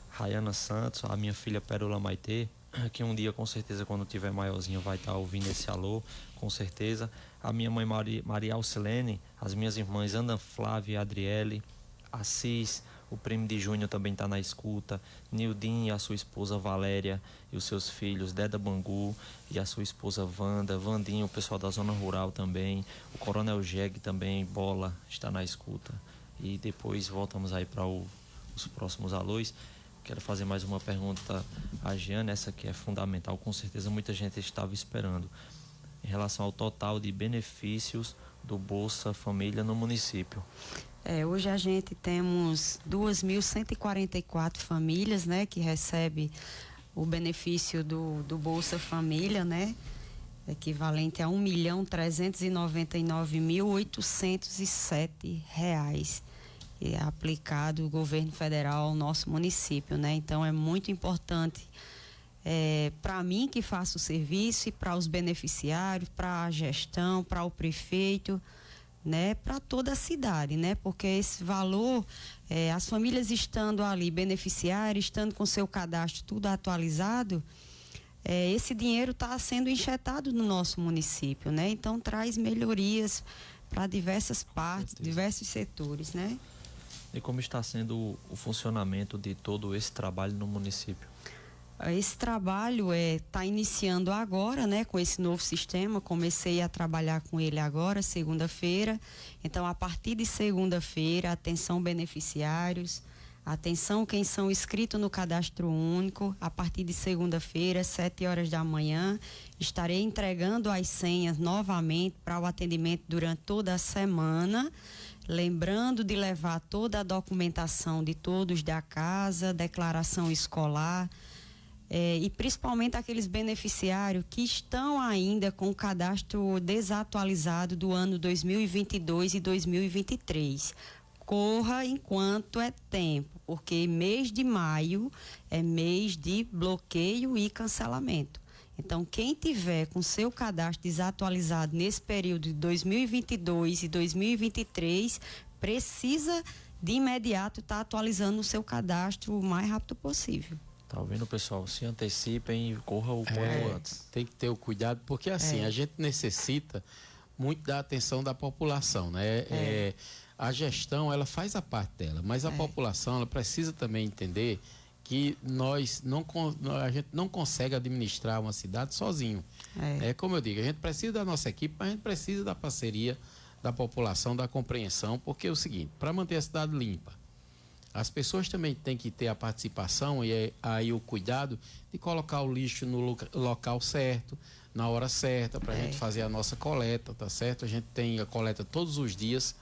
Rayana Santos, a minha filha Pérola Maitê, que um dia com certeza quando tiver maiorzinho vai estar ouvindo esse alô, com certeza, a minha mãe Maria Alcilene, as minhas irmãs Ana Flávia e Adriele, Assis, o primo de Júnior também está na escuta, Nildin e a sua esposa Valéria e os seus filhos, Deda Bangu e a sua esposa Wanda, Vandinho, o pessoal da zona rural também, o Coronel Jeg também, Bola, está na escuta. E depois voltamos aí para os próximos alôs. Quero fazer mais uma pergunta à Jeane, essa que é fundamental, com certeza muita gente estava esperando. em relação ao total de benefícios do Bolsa Família no município? Hoje a gente temos 2.144 famílias, né, que recebem o benefício do Bolsa Família, né, equivalente a R$ 1.399.807 que é aplicado o governo federal ao nosso município, né? Então é muito importante para mim que faço o serviço e para os beneficiários, para a gestão, para o prefeito, né, para toda a cidade, né, porque esse valor, as famílias estando ali, beneficiários, estando com seu cadastro tudo atualizado, esse dinheiro está sendo injetado no nosso município, né, então traz melhorias para diversas partes, diversos setores, né. E como está sendo o funcionamento de todo esse trabalho no município? Esse trabalho está iniciando agora, né, com esse novo sistema. Comecei a trabalhar com ele agora, segunda-feira. Então, a partir de segunda-feira, atenção beneficiários, atenção quem são inscritos no Cadastro Único. A partir de segunda-feira, 7 horas da manhã, estarei entregando as senhas novamente para o atendimento durante toda a semana. Lembrando de levar toda a documentação de todos da casa, declaração escolar, e principalmente aqueles beneficiários que estão ainda com o cadastro desatualizado do ano 2022 e 2023. Corra enquanto é tempo, porque mês de maio é mês de bloqueio e cancelamento. Então, quem tiver com seu cadastro desatualizado nesse período de 2022 e 2023, precisa de imediato estar atualizando o seu cadastro o mais rápido possível. Tá ouvindo, pessoal? Se antecipem e corra o quanto antes. Tem que ter o cuidado, porque assim, a gente necessita muito da atenção da população, né? A gestão, ela faz a parte dela, mas a população, ela precisa também entender que a gente não consegue administrar uma cidade sozinho. Como eu digo, a gente precisa da nossa equipe, mas a gente precisa da parceria da população, da compreensão, porque é o seguinte, para manter a cidade limpa, as pessoas também têm que ter a participação e aí o cuidado de colocar o lixo no local certo, na hora certa, para a gente fazer a nossa coleta, tá certo? A gente tem a coleta todos os dias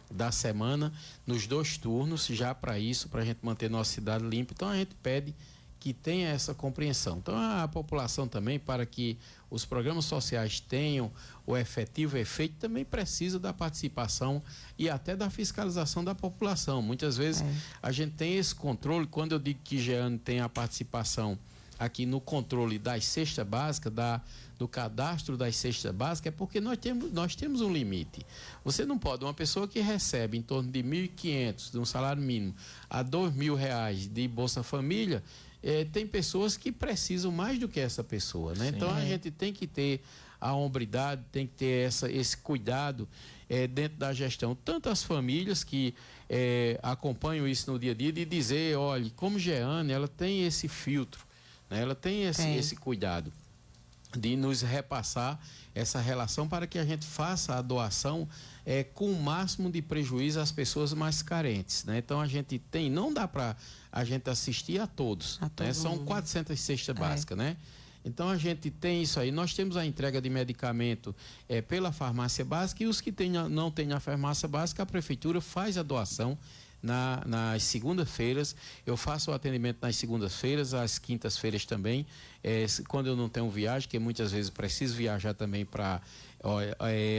da semana, nos 2 turnos, já para isso, para a gente manter nossa cidade limpa. Então a gente pede que tenha essa compreensão. Então a população também, para que os programas sociais tenham o efetivo efeito, também precisa da participação e até da fiscalização da população. Muitas vezes a gente tem esse controle. Quando eu digo que Jeane tem a participação aqui no controle das cestas básicas, do cadastro das cestas básicas, é porque nós temos um limite. Você não pode, uma pessoa que recebe em torno de R$ 1.500 de um salário mínimo a R$ 2.000 de Bolsa Família, tem pessoas que precisam mais do que essa pessoa, né? Então a gente tem que ter a hombridade, tem que ter esse cuidado dentro da gestão, tanto as famílias que acompanham isso no dia a dia, de dizer, olha, como Jeane, ela tem esse filtro, né? Ela tem esse cuidado de nos repassar essa relação para que a gente faça a doação com o máximo de prejuízo às pessoas mais carentes, né? Então a gente tem, não dá para a gente assistir a todos, né? São 400 cestas básicas, né? Então a gente tem isso aí. Nós temos a entrega de medicamento pela farmácia básica, e os que não têm a farmácia básica, a prefeitura faz a doação nas segundas-feiras. Eu faço o atendimento nas segundas-feiras, às quintas-feiras também, quando eu não tenho viagem, que muitas vezes preciso viajar também para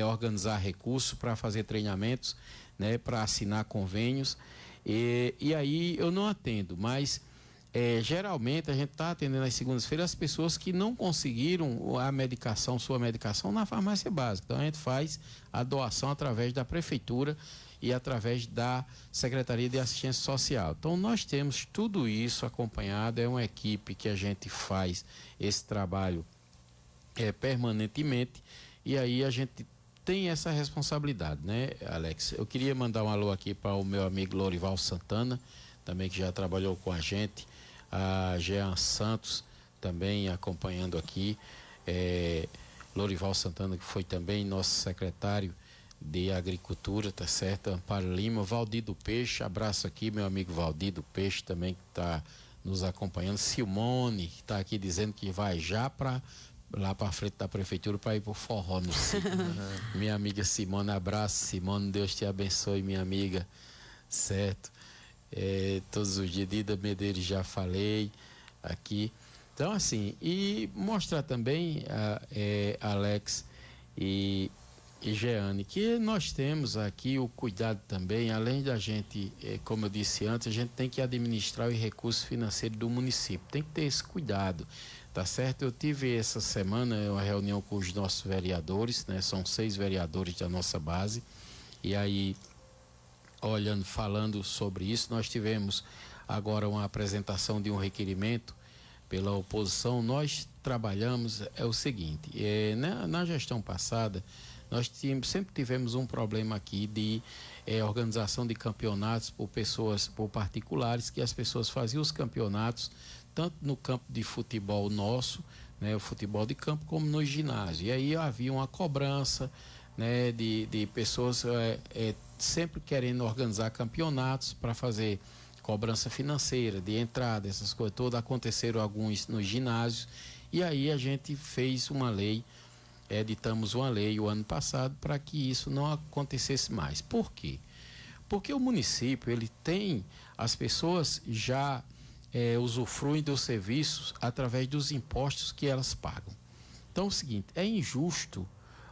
organizar recursos, para fazer treinamentos, né, para assinar convênios, e aí eu não atendo, mas geralmente a gente está atendendo nas segundas-feiras as pessoas que não conseguiram sua medicação na farmácia básica. Então a gente faz a doação através da prefeitura e através da Secretaria de Assistência Social. Então nós temos tudo isso acompanhado, é uma equipe que a gente faz esse trabalho permanentemente, e aí a gente tem essa responsabilidade, né, Alex? Eu queria mandar um alô aqui para o meu amigo Lorival Santana, também, que já trabalhou com a gente, a Jean Santos também acompanhando aqui, Lorival Santana, que foi também nosso secretário de Agricultura, tá certo? Amparo Lima, Valdir do Peixe, abraço aqui, meu amigo Valdir do Peixe também, que está nos acompanhando, Simone, que está aqui dizendo que vai já para lá para frente da prefeitura para ir pro forró no sítio. Minha amiga Simone, abraço, Simone, Deus te abençoe, minha amiga, certo? Todos os dias, Dida Medeiros, já falei aqui. Então, assim, e mostrar também, Alex e Jeane, que nós temos aqui o cuidado também, além da gente, como eu disse antes, a gente tem que administrar os recursos financeiros do município, tem que ter esse cuidado, tá certo? Eu tive essa semana uma reunião com os nossos vereadores, né? São 6 vereadores da nossa base, e aí, falando sobre isso, nós tivemos agora uma apresentação de um requerimento pela oposição. Nós trabalhamos, o seguinte, na gestão passada, nós sempre tivemos um problema aqui de organização de campeonatos por particulares, que as pessoas faziam os campeonatos tanto no campo de futebol nosso, né, o futebol de campo, como no ginásio. E aí havia uma cobrança, né, de pessoas sempre querendo organizar campeonatos para fazer cobrança financeira, de entrada, essas coisas todas. Aconteceram alguns nos ginásios, e aí a gente fez uma lei, editamos uma lei o ano passado para que isso não acontecesse mais. Por quê? Porque o município, ele tem, as pessoas já usufruem dos serviços através dos impostos que elas pagam. Então é o seguinte, é injusto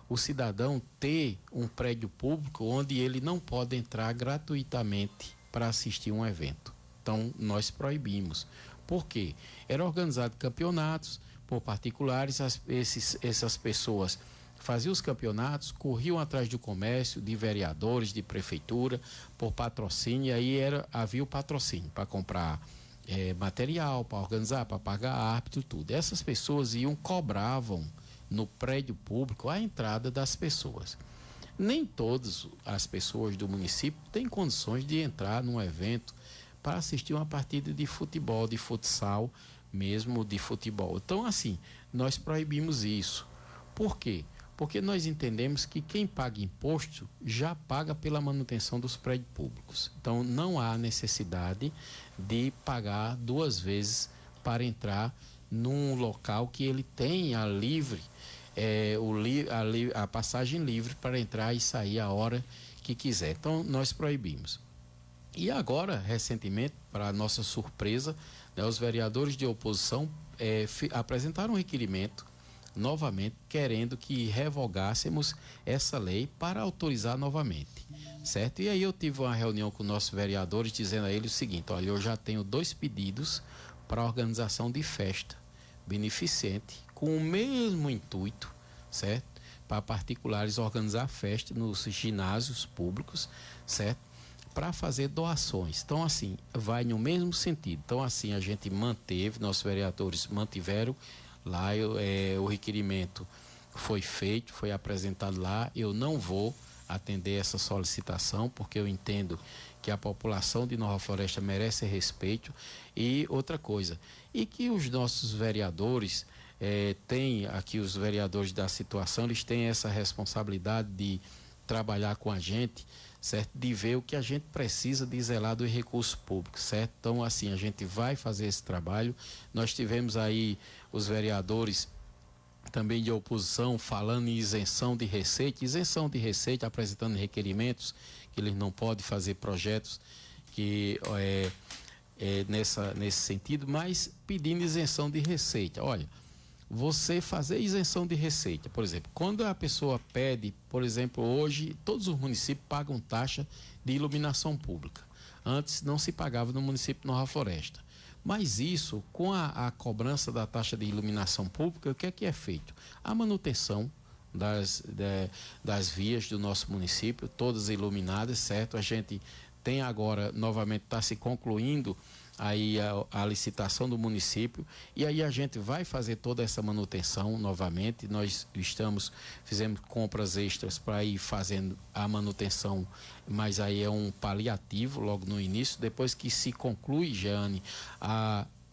o cidadão ter um prédio público onde ele não pode entrar gratuitamente para assistir um evento. Então nós proibimos. Por quê? Era organizado campeonatos por particulares, essas pessoas faziam os campeonatos, corriam atrás do comércio, de vereadores, de prefeitura, por patrocínio, e aí havia o patrocínio para comprar material, para organizar, para pagar árbitro, tudo. Essas pessoas cobravam no prédio público a entrada das pessoas. Nem todas as pessoas do município têm condições de entrar num evento para assistir uma partida de futebol, de futsal, mesmo de futebol. Então, assim, nós proibimos isso. Por quê? Porque nós entendemos que quem paga imposto já paga pela manutenção dos prédios públicos. Então, não há necessidade de pagar 2 vezes para entrar num local que ele tenha a passagem livre para entrar e sair a hora que quiser. Então, nós proibimos. E agora, recentemente, para nossa surpresa, né, os vereadores de oposição apresentaram um requerimento novamente, querendo que revogássemos essa lei para autorizar novamente, certo? E aí eu tive uma reunião com nossos vereadores dizendo a eles o seguinte: olha, eu já tenho 2 pedidos para a organização de festa beneficente com o mesmo intuito, certo? Para particulares organizar festa nos ginásios públicos, certo? Para fazer doações. Então, assim, vai no mesmo sentido. Então, assim, a gente manteve, nossos vereadores mantiveram lá, o requerimento foi feito, foi apresentado lá. Eu não vou atender essa solicitação, porque eu entendo que a população de Nova Floresta merece respeito. E outra coisa, e que os nossos vereadores têm, aqui os vereadores da situação, eles têm essa responsabilidade de trabalhar com a gente, certo? De ver o que a gente precisa de zelar dos recursos públicos, certo? Então, assim, a gente vai fazer esse trabalho. Nós tivemos aí os vereadores também de oposição falando em isenção de receita, apresentando requerimentos que eles não podem fazer projetos que nesse sentido, mas pedindo isenção de receita. Olha, você fazer isenção de receita, por exemplo, quando a pessoa pede, por exemplo, hoje todos os municípios pagam taxa de iluminação pública. Antes não se pagava no município de Nova Floresta. Mas isso, com a cobrança da taxa de iluminação pública, o que é feito? A manutenção das vias do nosso município, todas iluminadas, certo? A gente tem agora, novamente, está se concluindo aí a licitação do município, e aí a gente vai fazer toda essa manutenção novamente. Nós fizemos compras extras para ir fazendo a manutenção, mas aí é um paliativo logo no início, depois que se conclui, Jeane,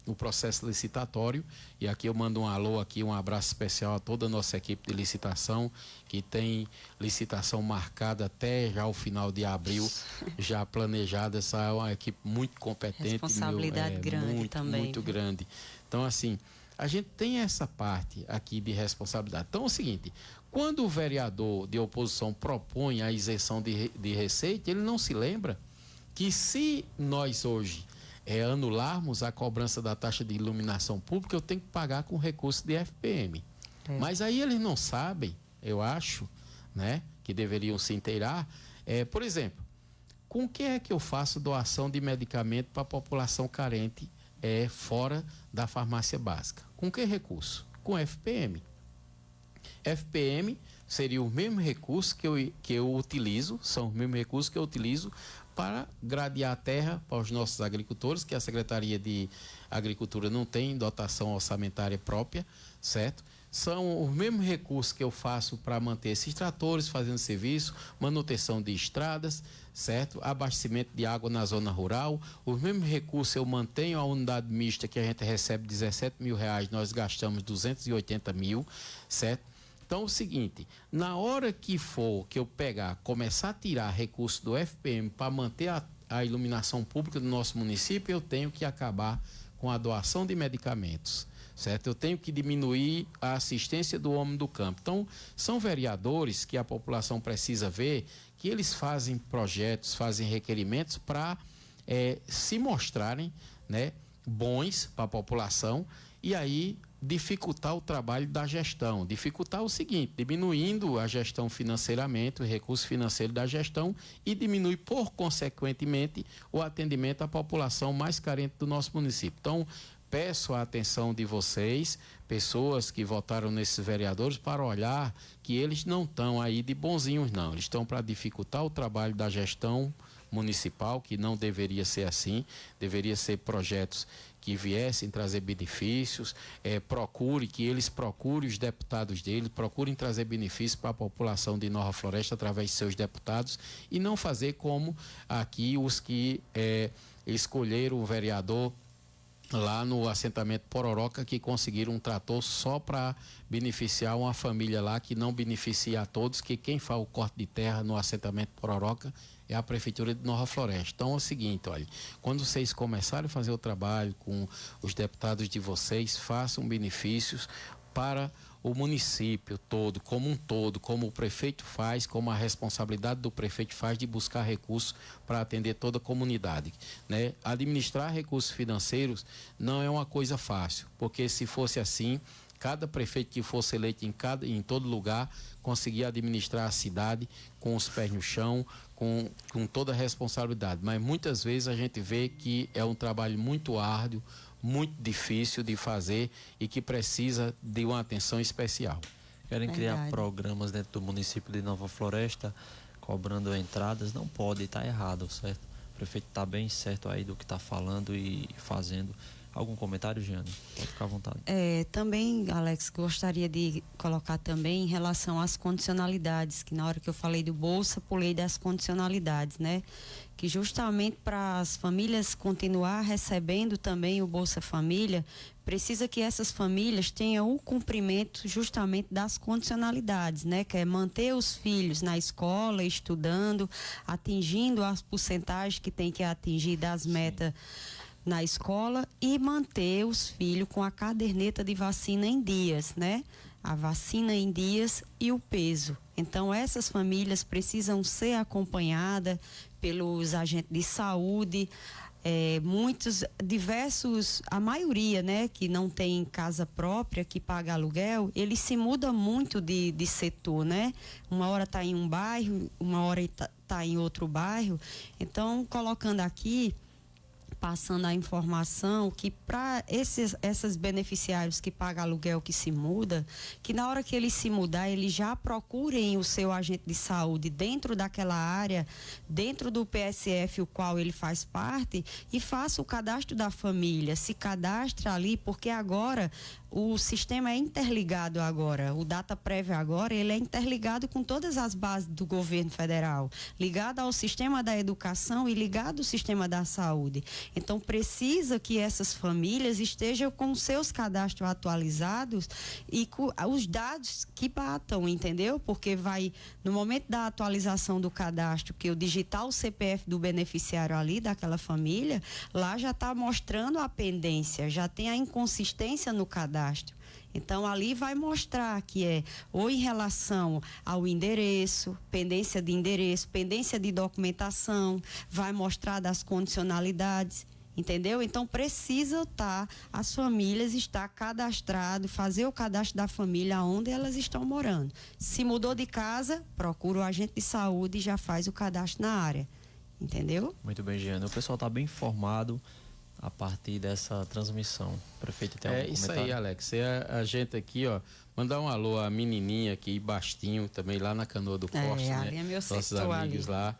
o processo licitatório. E aqui eu mando um alô aqui, um abraço especial a toda a nossa equipe de licitação, que tem licitação marcada até já o final de abril, já planejada. Essa é uma equipe muito competente. Responsabilidade grande muito, também. Muito grande. Então, assim, a gente tem essa parte aqui de responsabilidade. Então é o seguinte, quando o vereador de oposição propõe a isenção de receita, ele não se lembra que se nós hoje anularmos a cobrança da taxa de iluminação pública, eu tenho que pagar com recurso de FPM. Mas aí eles não sabem, eu acho, né, que deveriam se inteirar. Por exemplo, com que é que eu faço doação de medicamento para a população carente fora da farmácia básica? Com que recurso? Com FPM. FPM seria o mesmo recurso que eu utilizo, são os mesmos recursos que eu utilizo para gradear a terra para os nossos agricultores, que a Secretaria de Agricultura não tem dotação orçamentária própria, certo? São os mesmos recursos que eu faço para manter esses tratores fazendo serviço, manutenção de estradas, certo? Abastecimento de água na zona rural. Os mesmos recursos eu mantenho a unidade mista, que a gente recebe R$17 mil, nós gastamos 280 mil, certo? Então é o seguinte, na hora que eu começar a tirar recurso do FPM para manter a iluminação pública do nosso município, eu tenho que acabar com a doação de medicamentos, certo? Eu tenho que diminuir a assistência do homem do campo. Então, são vereadores que a população precisa ver, que eles fazem projetos, fazem requerimentos para se mostrarem, né, bons para a população e aí dificultar o trabalho da gestão, dificultar o seguinte, diminuindo a gestão financeiramente, o recurso financeiro da gestão e diminui, por consequentemente, o atendimento à população mais carente do nosso município. Então, peço a atenção de vocês, pessoas que votaram nesses vereadores, para olhar que eles não estão aí de bonzinhos, não. Eles estão para dificultar o trabalho da gestão municipal, que não deveria ser assim, deveria ser projetos que viessem trazer benefícios, que eles procurem os deputados deles, procurem trazer benefícios para a população de Nova Floresta através de seus deputados e não fazer como aqui os que escolheram o vereador lá no assentamento Pororoca, que conseguiram um trator só para beneficiar uma família lá, que não beneficia a todos, que quem faz o corte de terra no assentamento Pororoca é a Prefeitura de Nova Floresta. Então é o seguinte, olha, quando vocês começarem a fazer o trabalho com os deputados de vocês, façam benefícios para o município todo, como o prefeito faz, como a responsabilidade do prefeito faz de buscar recursos para atender toda a comunidade, né? Administrar recursos financeiros não é uma coisa fácil, porque se fosse assim, cada prefeito que fosse eleito em todo lugar conseguia administrar a cidade com os pés no chão, com toda a responsabilidade, mas muitas vezes a gente vê que é um trabalho muito árduo, muito difícil de fazer e que precisa de uma atenção especial. Querem criar programas dentro do município de Nova Floresta, cobrando entradas, não pode, está errado, certo? O prefeito está bem certo aí do que está falando e fazendo. Algum comentário, Giane? Pode ficar à vontade. Também, Alex, gostaria de colocar também em relação às condicionalidades, que na hora que eu falei do Bolsa, pulei das condicionalidades, né? Que justamente para as famílias continuar recebendo também o Bolsa Família, precisa que essas famílias tenham o cumprimento justamente das condicionalidades, né? Que é manter os filhos na escola, estudando, atingindo as porcentagens que tem que atingir das metas na escola e manter os filhos com a caderneta de vacina em dias, né? A vacina em dias e o peso. Então, essas famílias precisam ser acompanhadas pelos agentes de saúde, a maioria, né, que não tem casa própria, que paga aluguel, ele se muda muito de setor, né? Uma hora está em um bairro, uma hora está em outro bairro. Então, colocando aqui, passando a informação que para esses beneficiários que pagam aluguel, que se muda, que na hora que eles se mudar, eles já procurem o seu agente de saúde dentro daquela área, dentro do PSF, o qual ele faz parte, e faça o cadastro da família, se cadastre ali, porque agora o sistema é interligado agora, o DataPrev agora, ele é interligado com todas as bases do governo federal, ligado ao sistema da educação e ligado ao sistema da saúde. Então, precisa que essas famílias estejam com seus cadastros atualizados e com os dados que batam, entendeu? Porque vai, no momento da atualização do cadastro, que eu digitar o CPF do beneficiário ali, daquela família, lá já está mostrando a pendência, já tem a inconsistência no cadastro. cadastro. Então, ali vai mostrar que é ou em relação ao endereço, pendência de documentação, vai mostrar das condicionalidades, entendeu? Então, precisa as famílias estar cadastrado, fazer o cadastro da família onde elas estão morando. Se mudou de casa, procura o agente de saúde e já faz o cadastro na área, entendeu? Muito bem, Giane. O pessoal está bem informado a partir dessa transmissão. Prefeito, tem algum isso comentário? aí, Alex. A gente aqui, mandar um alô à menininha aqui, Bastinho, também lá na Canoa do Forte, né? Ali é meu nossos setor amigos ali. lá.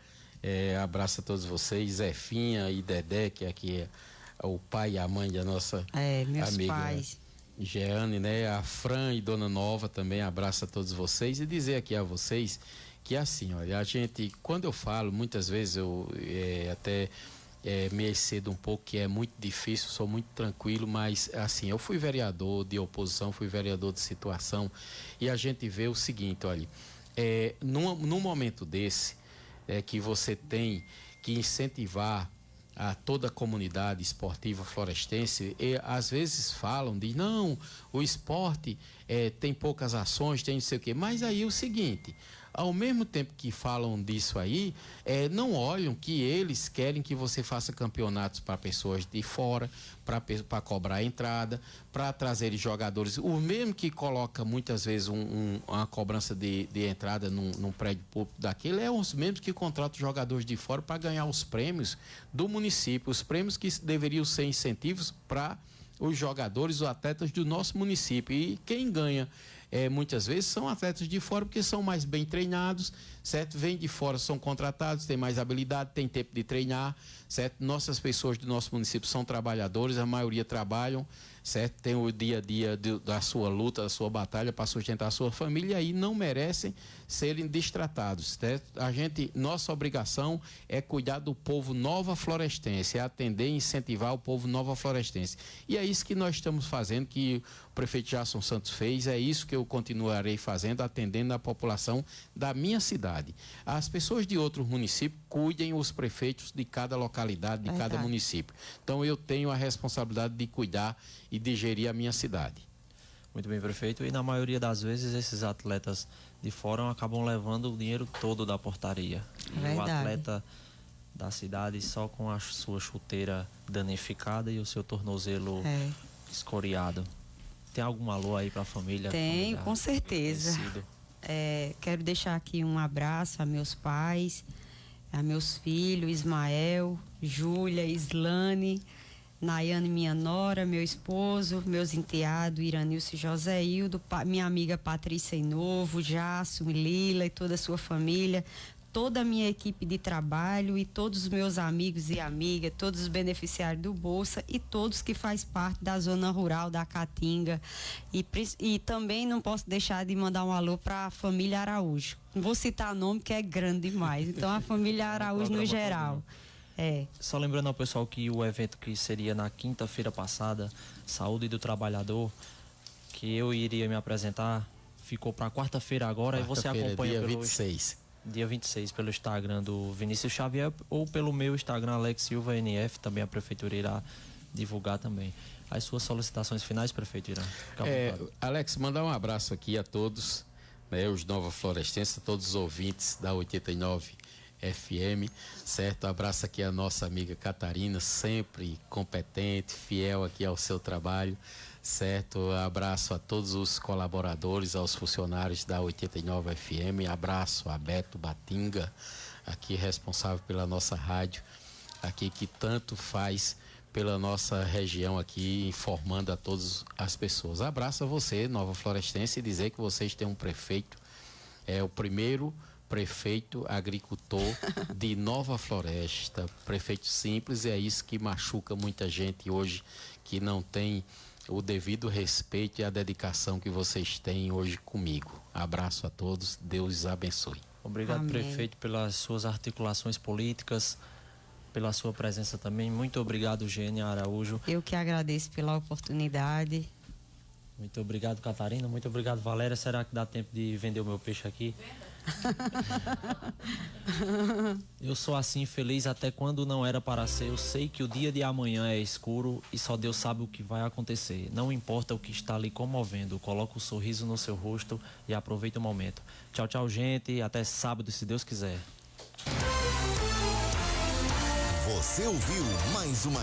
Abraço a todos vocês, Zefinha e Dedé, que aqui é o pai e a mãe da nossa Meus amiga pais. Jeane, né? A Fran e Dona Nova também, abraço a todos vocês e dizer aqui a vocês que assim, olha, a gente, quando eu falo, muitas vezes eu até me excedo um pouco, que é muito difícil, sou muito tranquilo, mas assim, eu fui vereador de oposição, fui vereador de situação e a gente vê o seguinte, olha, num momento desse, que você tem que incentivar a toda a comunidade esportiva florestense, e às vezes falam de não, o esporte tem poucas ações, tem não sei o quê, mas aí é o seguinte, ao mesmo tempo que falam disso aí, não olham que eles querem que você faça campeonatos para pessoas de fora, para cobrar a entrada, para trazer jogadores. O mesmo que coloca muitas vezes uma cobrança de entrada num prédio público daquele, os mesmos que contratam jogadores de fora para ganhar os prêmios do município, os prêmios que deveriam ser incentivos para os jogadores, os atletas do nosso município. E quem ganha muitas vezes são atletas de fora, porque são mais bem treinados, certo? Vêm de fora, são contratados, têm mais habilidade, têm tempo de treinar, certo? Nossas pessoas do nosso município são trabalhadores, a maioria trabalham, certo? Tem o dia a dia da sua luta, da sua batalha para sustentar a sua família e aí não merecem serem destratados, certo? Nossa obrigação é cuidar do povo nova florestense, é atender e incentivar o povo nova florestense. E é isso que nós estamos fazendo, que o prefeito Jason Santos fez, é isso que eu continuarei fazendo, atendendo a população da minha cidade. As pessoas de outros municípios cuidem os prefeitos de cada localidade, de cada município. Então eu tenho a responsabilidade de cuidar e de gerir a minha cidade. Muito bem, prefeito. E na maioria das vezes esses atletas de fora acabam levando o dinheiro todo da portaria. E o atleta da cidade só com a sua chuteira danificada e o seu tornozelo escoriado. Tem algum alô aí para a família? Tenho, com certeza. Quero deixar aqui um abraço a meus pais, a meus filhos, Ismael, Júlia, Islane, Nayane, minha nora, meu esposo, meus enteados, Iranilson e Joséildo, minha amiga Patrícia Inovo, Jasso, Lila e toda a sua família, toda a minha equipe de trabalho e todos os meus amigos e amigas, todos os beneficiários do Bolsa e todos que faz parte da zona rural da Caatinga. E também não posso deixar de mandar um alô para a família Araújo. Não vou citar nome que é grande demais. Então a família Araújo no geral. Só lembrando ao pessoal que o evento que seria na quinta-feira passada, Saúde do Trabalhador, que eu iria me apresentar, ficou para quarta-feira agora. E você acompanha dia 26. Dia 26 pelo Instagram do Vinícius Xavier ou pelo meu Instagram, Alex Silva NF, também a prefeitura irá divulgar também. As suas solicitações finais, prefeito Irã? Alex, mandar um abraço aqui a todos, né, os Nova Florestenses, todos os ouvintes da 89 FM, certo? Abraço aqui a nossa amiga Catarina, sempre competente, fiel aqui ao seu trabalho, certo? Abraço a todos os colaboradores, aos funcionários da 89 FM, abraço a Beto Batinga, aqui responsável pela nossa rádio, aqui que tanto faz pela nossa região aqui, informando a todas as pessoas. Abraço a você, Nova Florestense, e dizer que vocês têm um prefeito, o primeiro prefeito agricultor de Nova Floresta, prefeito simples, e é isso que machuca muita gente hoje, que não tem o devido respeito e a dedicação que vocês têm hoje comigo. Abraço a todos, Deus os abençoe. Obrigado, Amém. prefeito, pelas suas articulações políticas, pela sua presença também. Muito obrigado, Gênia Araújo. Eu que agradeço pela oportunidade. Muito obrigado, Catarina. Muito obrigado, Valéria. Será que dá tempo de vender o meu peixe aqui? Eu sou assim feliz até quando não era para ser. Eu sei que o dia de amanhã é escuro e só Deus sabe o que vai acontecer. Não importa o que está lhe comovendo, coloca o sorriso no seu rosto e aproveita o momento. Tchau, tchau, gente. Até sábado, se Deus quiser. Você ouviu mais uma